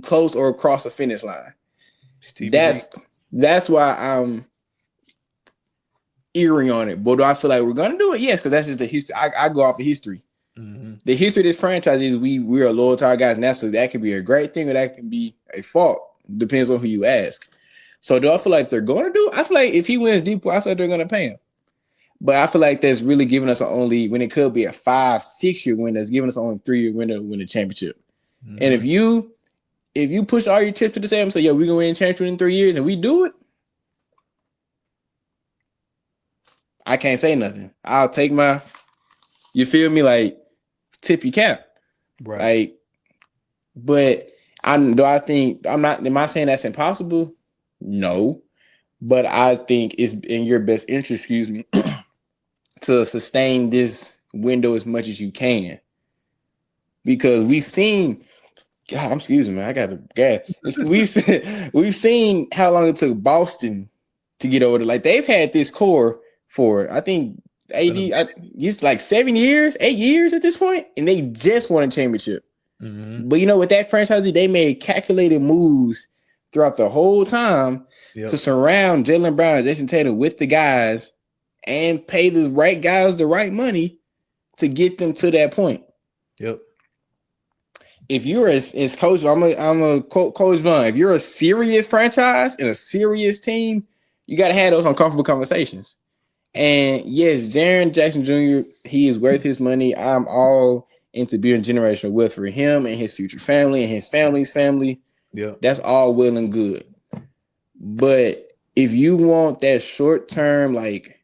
close or across the finish line. That's why I'm earring on it. But do I feel like we're gonna do it? Yes, because that's just the history. I go off of history. Mm-hmm. The history of this franchise is we are loyal to our guys, and that can be a great thing or that can be a fault. Depends on who you ask. So do I feel like they're going to do it? I feel like if he wins deep, I feel like they're going to pay him. But I feel like that's really giving us when it could be a 5-6 year window, it's giving us only 3-year window to win a championship. Mm-hmm. And if you push all your chips to the table and say, yo, we're going to win a championship in 3 years and we do it, I can't say nothing. I'll take you feel me, tip your cap. Right. But am I saying that's impossible? No. But I think it's in your best interest, to sustain this window as much as you can. Because we've seen God, I'm excuse me, man. I got to gas. We've seen how long it took Boston to get over. Like they've had this core for I think it's like 7 years, 8 years at this point, and they just won a championship. Mm-hmm. But you know, with that franchise, they made calculated moves throughout the whole time to surround Jaylen Brown and Jason Tatum with the guys and pay the right guys the right money to get them to that point. Yep. If you're as coach, I'm a quote Coach Vaughn. If you're a serious franchise and a serious team, you got to have those uncomfortable conversations. And yes, Jaren Jackson Jr., he is worth his money. I'm all into building generational wealth for him and his future family and his family's family. Yeah, that's all well and good. But if you want that short term like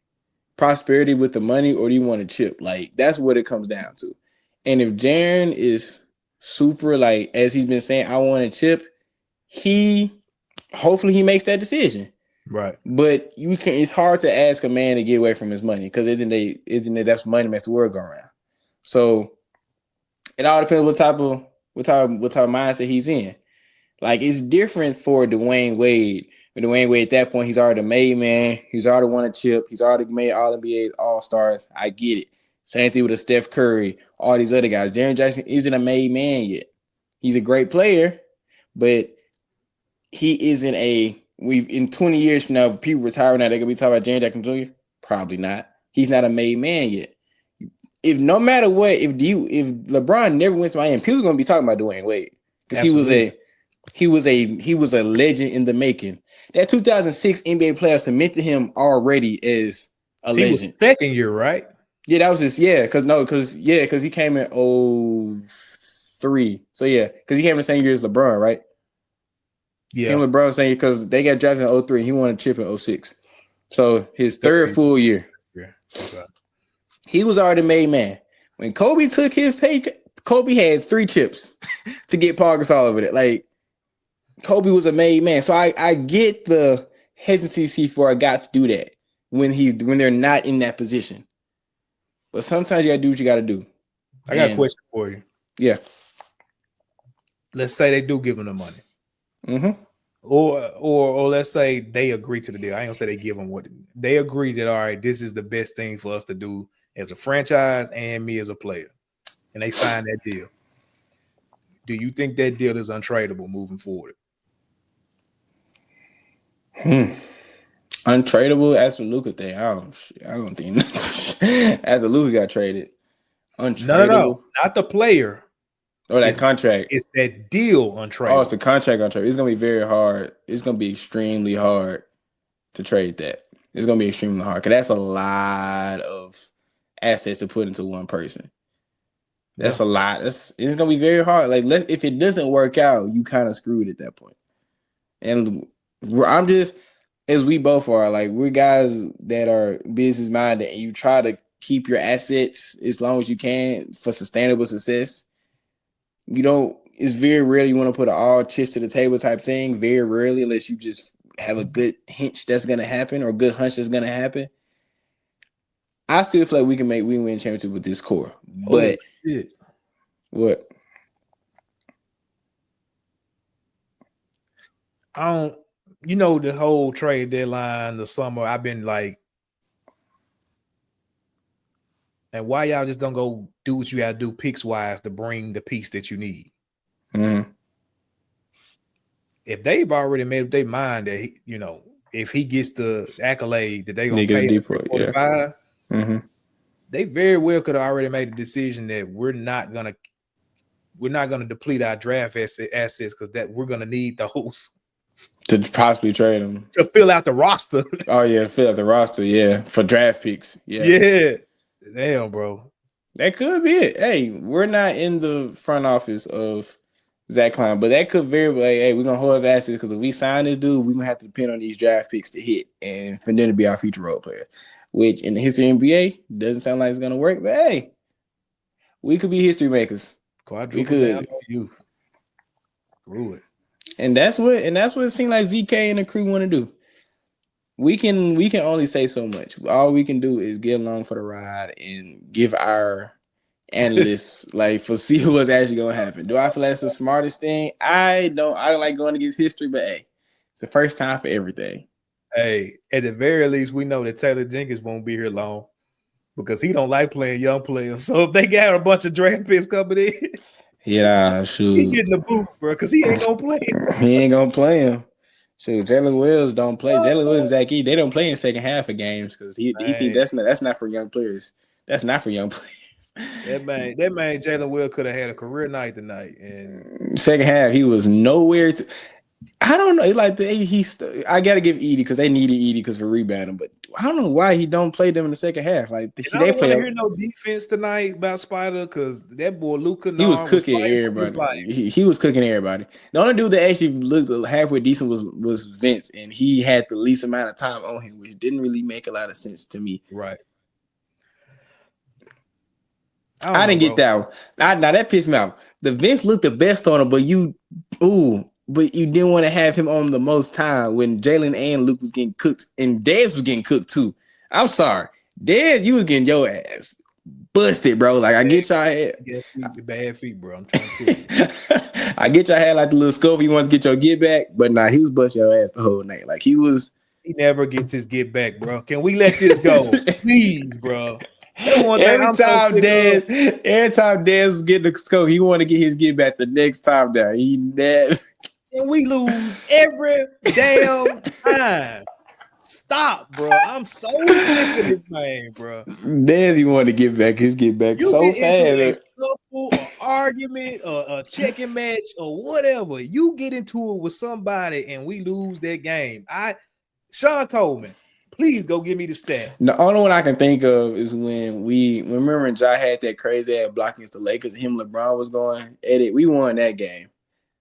prosperity with the money, or do you want a chip? Like that's what it comes down to. And if Jaren is super like as he's been saying, I want a chip, hopefully he makes that decision. Right. But it's hard to ask a man to get away from his money because isn't it that's money makes the world go around. So it all depends what type of mindset he's in. Like it's different for Dwayne Wade. When Dwayne Wade at that point, he's already made man. He's already won a chip. He's already made all NBA All-Stars. I get it. Same thing with a Steph Curry, all these other guys. Jaren Jackson isn't a made man yet. He's a great player, but he isn't in 20 years from now, if people retire now, they're gonna be talking about Jaren Jackson Jr. Probably not. He's not a made man yet. If no matter what, if LeBron never went to Miami, people are gonna be talking about Dwayne Wade because he was a legend in the making. That 2006 NBA player cemented him already as a legend. He was second year, right? Yeah, that was just because he came in 03. So because he came in the same year as LeBron, right? Yeah, him and LeBron saying because they got drafted in 03, he won a chip in 06. So his third full year. Yeah, okay. He was already made man. When Kobe took his pay, Kobe had 3 chips to get Paul Gasol over it. Like Kobe was a made man. So I get the hesitancy for a guy to do that when they're not in that position. But sometimes you gotta do what you gotta do. I got a question for you. Yeah. Let's say they do give him the money. Mm-hmm. Or let's say they agree to the deal. I ain't gonna say they give them what they agree that, all right, this is the best thing for us to do as a franchise and me as a player. And they sign that deal. Do you think that deal is untradeable moving forward? Untradeable as the Luka thing. I don't think as the Luka got traded. Untradeable. No, not the player. Oh, that contract. It's that deal untradeable. Oh, it's the contract untradeable. It's gonna be very hard. It's gonna be extremely hard to trade that. It's gonna be extremely hard because that's a lot of assets to put into one person. That's a lot. It's gonna be very hard. Like if it doesn't work out, you kind of screwed at that point. And I'm just, as we both are, like we're guys that are business minded, and you try to keep your assets as long as you can for sustainable success. It's very rare you want to put an all chips to the table type thing. Very rarely, unless you just have a good hunch that's going to happen or a good hunch that's going to happen. I still feel like we can win championship with this core. But what? The whole trade deadline, the summer, I've been like, and why y'all just don't go do what you got to do picks wise to bring the piece that you need? Mm-hmm. If they've already made up their mind that if he gets the accolade that they're gonna pay him $45, they very well could have already made the decision that we're not gonna deplete our draft assets because that we're gonna need those to possibly trade them to fill out the roster. Oh yeah, fill out the roster. Yeah, for draft picks. Yeah. Damn, bro. That could be it. Hey, we're not in the front office of Zach Klein, but that could very well, hey, we're gonna hold his assets because if we sign this dude, we're gonna have to depend on these draft picks to hit and for them to be our future role players. Which in the history of the NBA doesn't sound like it's gonna work, but hey, we could be history makers. We could. You grew it. And that's what it seemed like ZK and the crew want to do. We can only say so much. All we can do is get along for the ride and give our analysts, like for see what's actually gonna happen. Do I feel like it's the smartest thing? I don't like going against history, but hey, it's the first time for everything. Hey, at the very least, we know that Taylor Jenkins won't be here long because he don't like playing young players. So if they got a bunch of draft picks coming in, yeah, shoot, he getting the booth, bro, because he ain't gonna play. He ain't gonna play him. Shoot, Jalen Wills don't play. Jalen Wills and Zach E, they don't play in second half of games because he think that's not for young players. That's not for young players. That man, Jalen Will could have had a career night tonight. And second half, he was nowhere to. I don't know. Like I gotta give Edie because they needed Edie because for rebounding, but I don't know why he don't play them in the second half. Like they play. I don't hear no defense tonight about Spider because that boy Luka. He was cooking everybody. He was cooking everybody. The only dude that actually looked halfway decent was Vince, and he had the least amount of time on him, which didn't really make a lot of sense to me. Right. I didn't get that one. Now that pissed me off. The Vince looked the best on him, but you didn't want to have him on the most time when Jalen and Luke was getting cooked and Dez was getting cooked too. I'm sorry. Dez, you was getting your ass busted, bro. Like I get y'all had bad feet, bro. I'm trying to tell you. I get y'all had like the little scope you want to get your get back, but nah, he was busting your ass the whole night. Like he never gets his get back, bro. Can we let this go? Please, bro. Every time Dez was getting the scope, he wanted to get his get back the next time down. He never. And we lose every damn time. Stop, bro. I'm so sick of this man, bro. Dez, he wanted to get his get back so fast. A scuffle, an argument, a checking match, or whatever. You get into it with somebody and we lose that game. Sean Coleman. Please go give me the stat. The only one I can think of is when remember when Ja had that crazy ass block against the Lakers and him and LeBron was going at it. We won that game.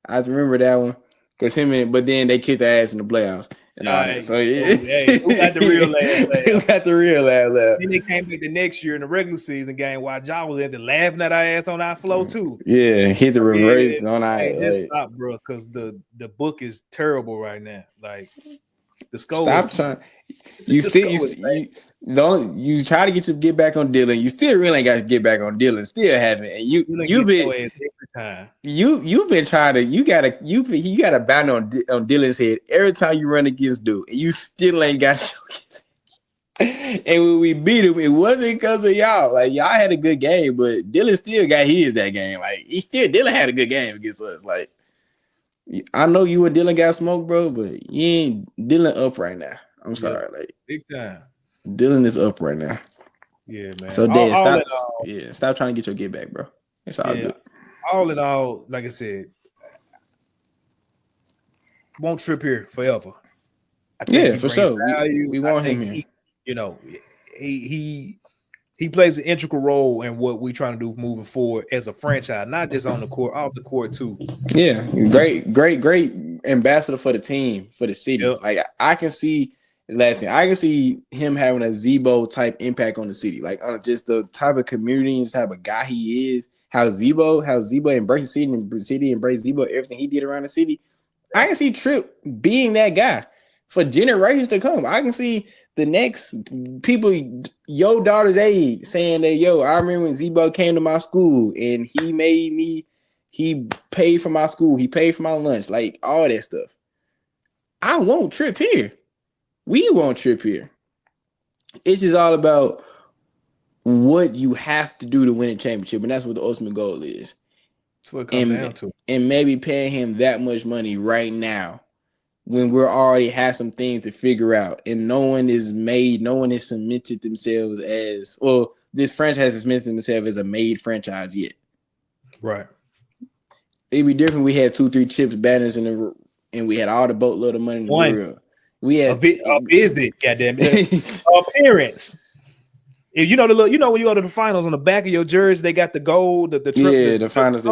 I remember that one because but then they kicked their ass in the playoffs and all that. So yeah, who got the real laugh? Who got the real laugh? Then they came back the next year in the regular season game while Ja was in there laughing at our ass on our flow too. Yeah, hit the reverse on our. Hey, just stop, bro, because the book is terrible right now. Like the score. Stop trying. You try to get your get back on Dylan. You still really ain't got to get back on Dylan. Still haven't. And you've been trying to. You gotta bound on Dylan's head every time you run against dude. And you still ain't got. And when we beat him, it wasn't because of y'all. Like y'all had a good game, but Dylan still got his that game. Like Dylan had a good game against us. Like I know you and Dylan got smoked, bro, but you ain't Dylan up right now. I'm sorry, like big time. Dylan is up right now. Yeah, man. So Dad, stop trying to get your get back, bro. It's all good. All in all, like I said, won't trip here forever. For sure. We want him here. He plays an integral role in what we're trying to do moving forward as a franchise, not just on the court, off the court too. Yeah, great ambassador for the team, for the city. Yep. Like I can see him having a Zebo type impact on the city, like on just the type of community and just type of guy he is. How Zebo embraced the city embraced Zebo, everything he did around the city. I can see Tripp being that guy for generations to come. I can see the next people, your daughter's age, saying that, I remember when Zebo came to my school and he paid for my school, he paid for my lunch, like all that stuff. I won't trip here. We won't trip here. It's just all about what you have to do to win a championship, and that's what the ultimate goal is. That's what it comes down to. And maybe paying him that much money right now when we're already have some things to figure out, and no one has cemented themselves as, well, this franchise has cemented themselves as a made franchise yet. Right. It'd be different. We had 2-3 chips, banners and we had all the boatload of money in the world. We had a visit, goddamn it, appearance. If you know when you go to the finals, on the back of your jersey, they got the gold, the finals.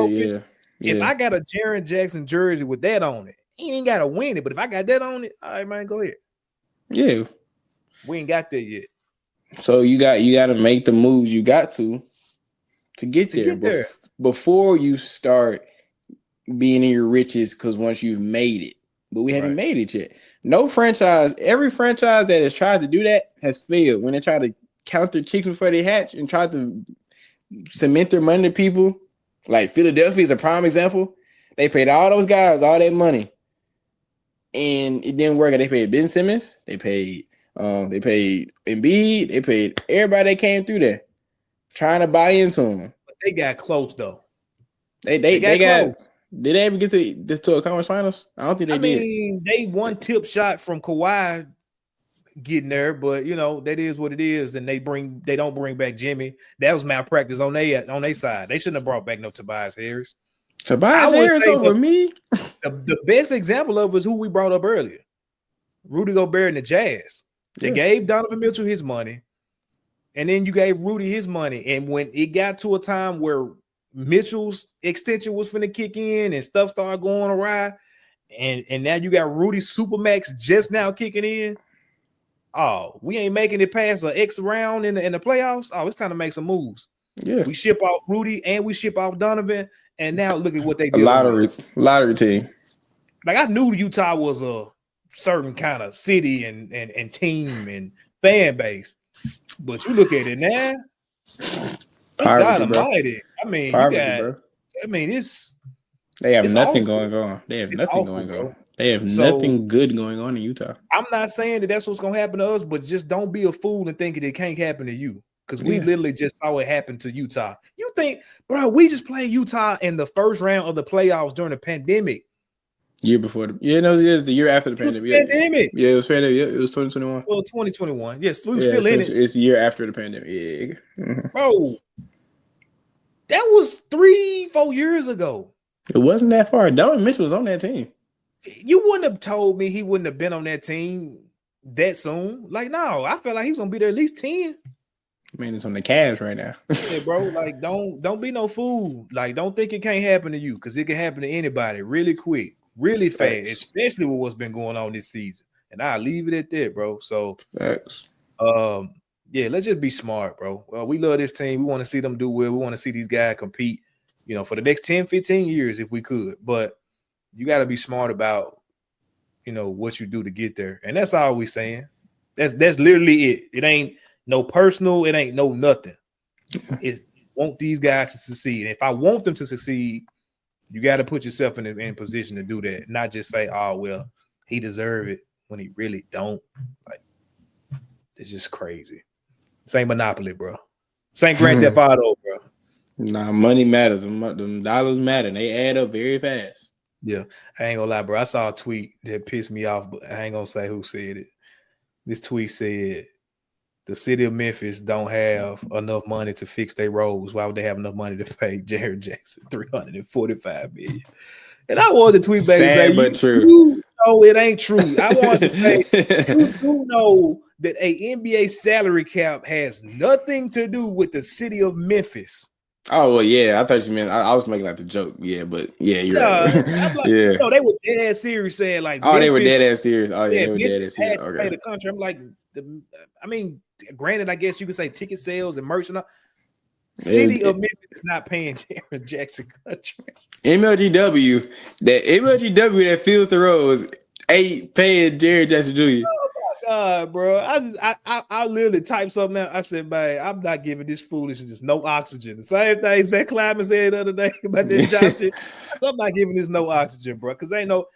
If I got a Jaren Jackson jersey with that on it, he ain't got to win it. But if I got that on it, all right, man, go ahead. Yeah, we ain't got that yet. So you got to make the moves you got to get there. Before you start being in your riches, because once you've made it, but we haven't made it yet. No franchise, every franchise that has tried to do that has failed when they try to count their chicks before they hatch and try to cement their money to people. Like Philadelphia is a prime example. They paid all those guys all that money, and it didn't work. They paid Ben Simmons. They paid Embiid. They paid everybody that came through there, trying to buy into them. But they got close though. They got. Close. Did they ever get to a conference finals? I don't think they did. I mean, they one tip shot from Kawhi getting there, but you know that is what it is. And they don't bring back Jimmy. That was malpractice on their side. They shouldn't have brought back no Tobias Harris. Tobias Harris over me. The best example of is who we brought up earlier, Rudy Gobert and the Jazz. They gave Donovan Mitchell his money, and then you gave Rudy his money. And when it got to a time where Mitchell's extension was finna kick in and stuff started going awry, and now you got Rudy SuperMax just now kicking in. Oh, we ain't making it past an X round in the playoffs. Oh, it's time to make some moves. Yeah, we ship off Rudy and we ship off Donovan, and now look at what they did. Lottery team. Like I knew Utah was a certain kind of city and team and fan base, but you look at it now. God almighty. I mean, they have nothing going on. They have nothing going on. They have nothing good going on in Utah. I'm not saying that that's what's going to happen to us, but just don't be a fool and think it can't happen to you, because we literally just saw it happen to Utah. You think, bro, we just played Utah in the first round of the playoffs during the pandemic. Year before the year after the pandemic. Yeah, it was pandemic. Yeah, it was 2021. Well, 2021. Yes, we were still in it. It's the year after the pandemic. Yeah. Mm-hmm. Bro, that was 3-4 years ago. It wasn't that far. Donovan Mitchell was on that team. You wouldn't have told me he wouldn't have been on that team that soon. Like, no, I felt like he was gonna be there at least 10. Man, it's on the Cavs right now. Yeah, bro. Like, don't be no fool. Like, don't think it can't happen to you, because it can happen to anybody really quick. Really fast, especially with what's been going on this season. And I'll leave it at that, bro. So, let's just be smart, bro. Well, we love this team. We want to see them do well. We want to see these guys compete, for the next 10, 15 years if we could. But you got to be smart about, what you do to get there. And that's all we saying. That's literally it. It ain't no personal. It ain't no nothing. It's want these guys to succeed. And if I want them to succeed, you got to put yourself in position to do that, not just say, "Oh well, he deserve it," when he really don't. Like, it's just crazy. Same Monopoly, bro. Same Grand Theft Auto, bro. Nah, money matters. Them dollars matter. They add up very fast. Yeah, I ain't gonna lie, bro. I saw a tweet that pissed me off, but I ain't gonna say who said it. This tweet said, the city of Memphis don't have enough money to fix their roads. Why would they have enough money to pay Jaren Jackson $345 million? And I wanted to tweet back and say, but true. No, it ain't true. I wanted to say, you do know that a NBA salary cap has nothing to do with the city of Memphis. Oh, well, yeah. I thought you meant I was making like the joke. Yeah, but yeah, you're right. Like, yeah. No, they were dead ass serious saying like, oh, Memphis, they were dead ass serious. Oh, yeah, they were dead ass serious. Okay. The country. I'm like, granted, I guess you could say ticket sales and merch and all. City of Memphis is not paying Jaren Jackson contract. MLGW that fills the roads ain't paying Jaren Jackson Jr. Oh my God, bro! I literally typed something out. I said, "Man, I'm not giving this foolishness no oxygen." The same thing Zach Kleiman said the other day about this Josh shit. I'm not giving this no oxygen, bro, because ain't no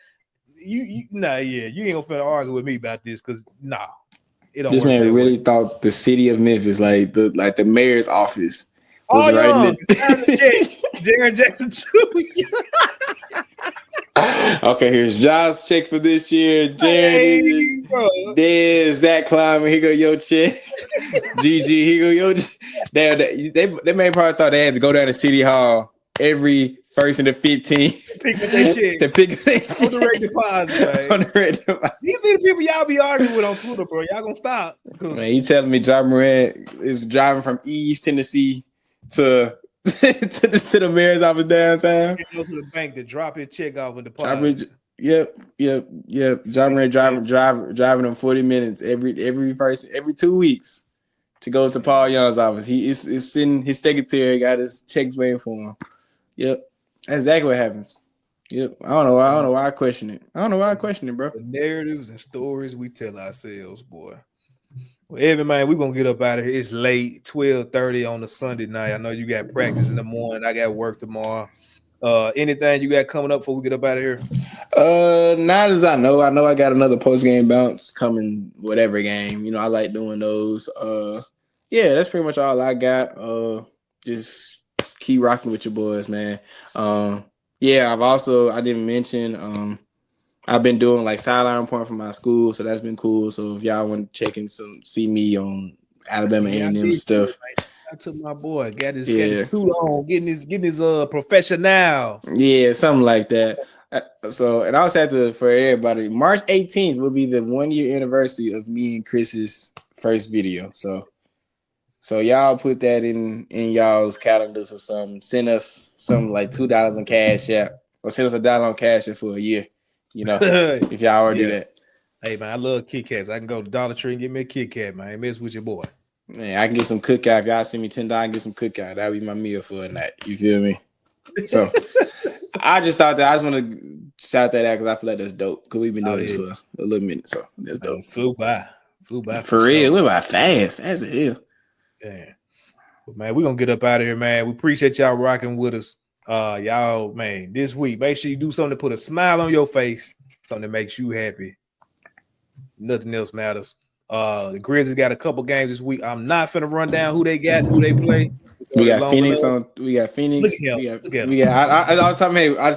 you ain't gonna finna argue with me about this, because this man really thought the city of Memphis, like the mayor's office, was right Jaren Jackson Jr. Okay, here's Josh's check for this year. Jared, dead. Zach Kleiman, here go your check. GG, here go your. They may probably thought they had to go down to City Hall every 1st and the 15th. Pick up their check. To pick up their check. On the rate deposit, man. On the rate deposit. These are the people y'all be arguing with on Twitter, bro. Y'all gonna stop. Man, you telling me Ja Morant is driving from East Tennessee to the mayor's office downtown? He goes to the bank to drop his check off and deposit. Yep. Ja Morant driving them 40 minutes every 2 weeks to go to Paul Young's office. He is sitting, his secretary got his checks waiting for him. Yep. That's exactly what happens. Yep. I don't know why I question it. Bro. The narratives and stories we tell ourselves, boy. Well, Evan, man, we're going to get up out of here. It's late, 12:30 on a Sunday night. I know you got practice in the morning. I got work tomorrow. Anything you got coming up before we get up out of here? Not as I know. I know I got another post-game bounce coming, whatever game. You know, I like doing those. Yeah, that's pretty much all I got. Just keep rocking with your boys, man. Yeah, I didn't mention, I've been doing like sideline report for my school, so that's been cool. So if y'all want to check and see me on Alabama A&M stuff. I took my boy, got his suit on, getting his professional. Yeah, something like that. So, and I also have for everybody, March 18th will be the 1-year anniversary of me and Chris's first video. So y'all put that in y'all's calendars or something. Send us something like $2 on Cash App, or send us $1 on Cash App for a year. You know, if y'all already do that. Hey man, I love Kit Kats. I can go to Dollar Tree and get me a Kit Kat, man. I mess with your boy. Man, I can get some cookout. If y'all send me $10, I can get some cookout. That'll be my meal for a night. You feel me? So I just thought that I just want to shout that out because I feel like that's dope. Because we've been doing this for a little minute, so that's dope. Flew by for real. We're about fast as hell. Yeah, but man, we're gonna get up out of here, man. We appreciate y'all rocking with us. Y'all, man, this week, make sure you do something to put a smile on your face, something that makes you happy. Nothing else matters. The Grizzlies got a couple games this week. I'm not finna run down who they got, who they play. We got Phoenix on. We got Phoenix. We got. I was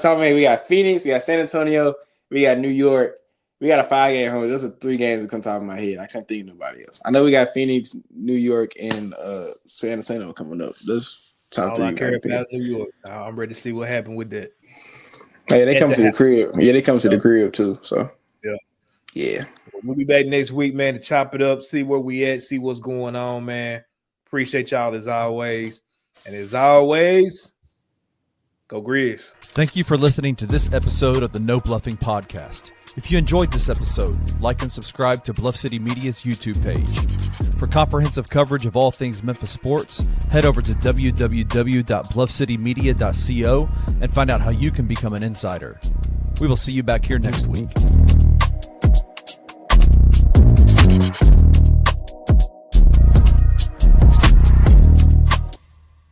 talking. We got Phoenix. We got San Antonio. We got New York. We got a 5-game home. Those are 3 games that come top of my head. I can't think of nobody else. I know we got Phoenix, New York, and San Antonio coming up. Those top 3. I care about New York. I'm ready to see what happened with that. Hey, they come to the crib. Yeah, they come to the crib too. So yeah. We'll be back next week, man, to chop it up, see where we at, see what's going on, man. Appreciate y'all as always. And as always, go Grizz. Thank you for listening to this episode of the No Bluffing Podcast. If you enjoyed this episode, like and subscribe to Bluff City Media's YouTube page. For comprehensive coverage of all things Memphis sports, head over to www.bluffcitymedia.co and find out how you can become an insider. We will see you back here next week.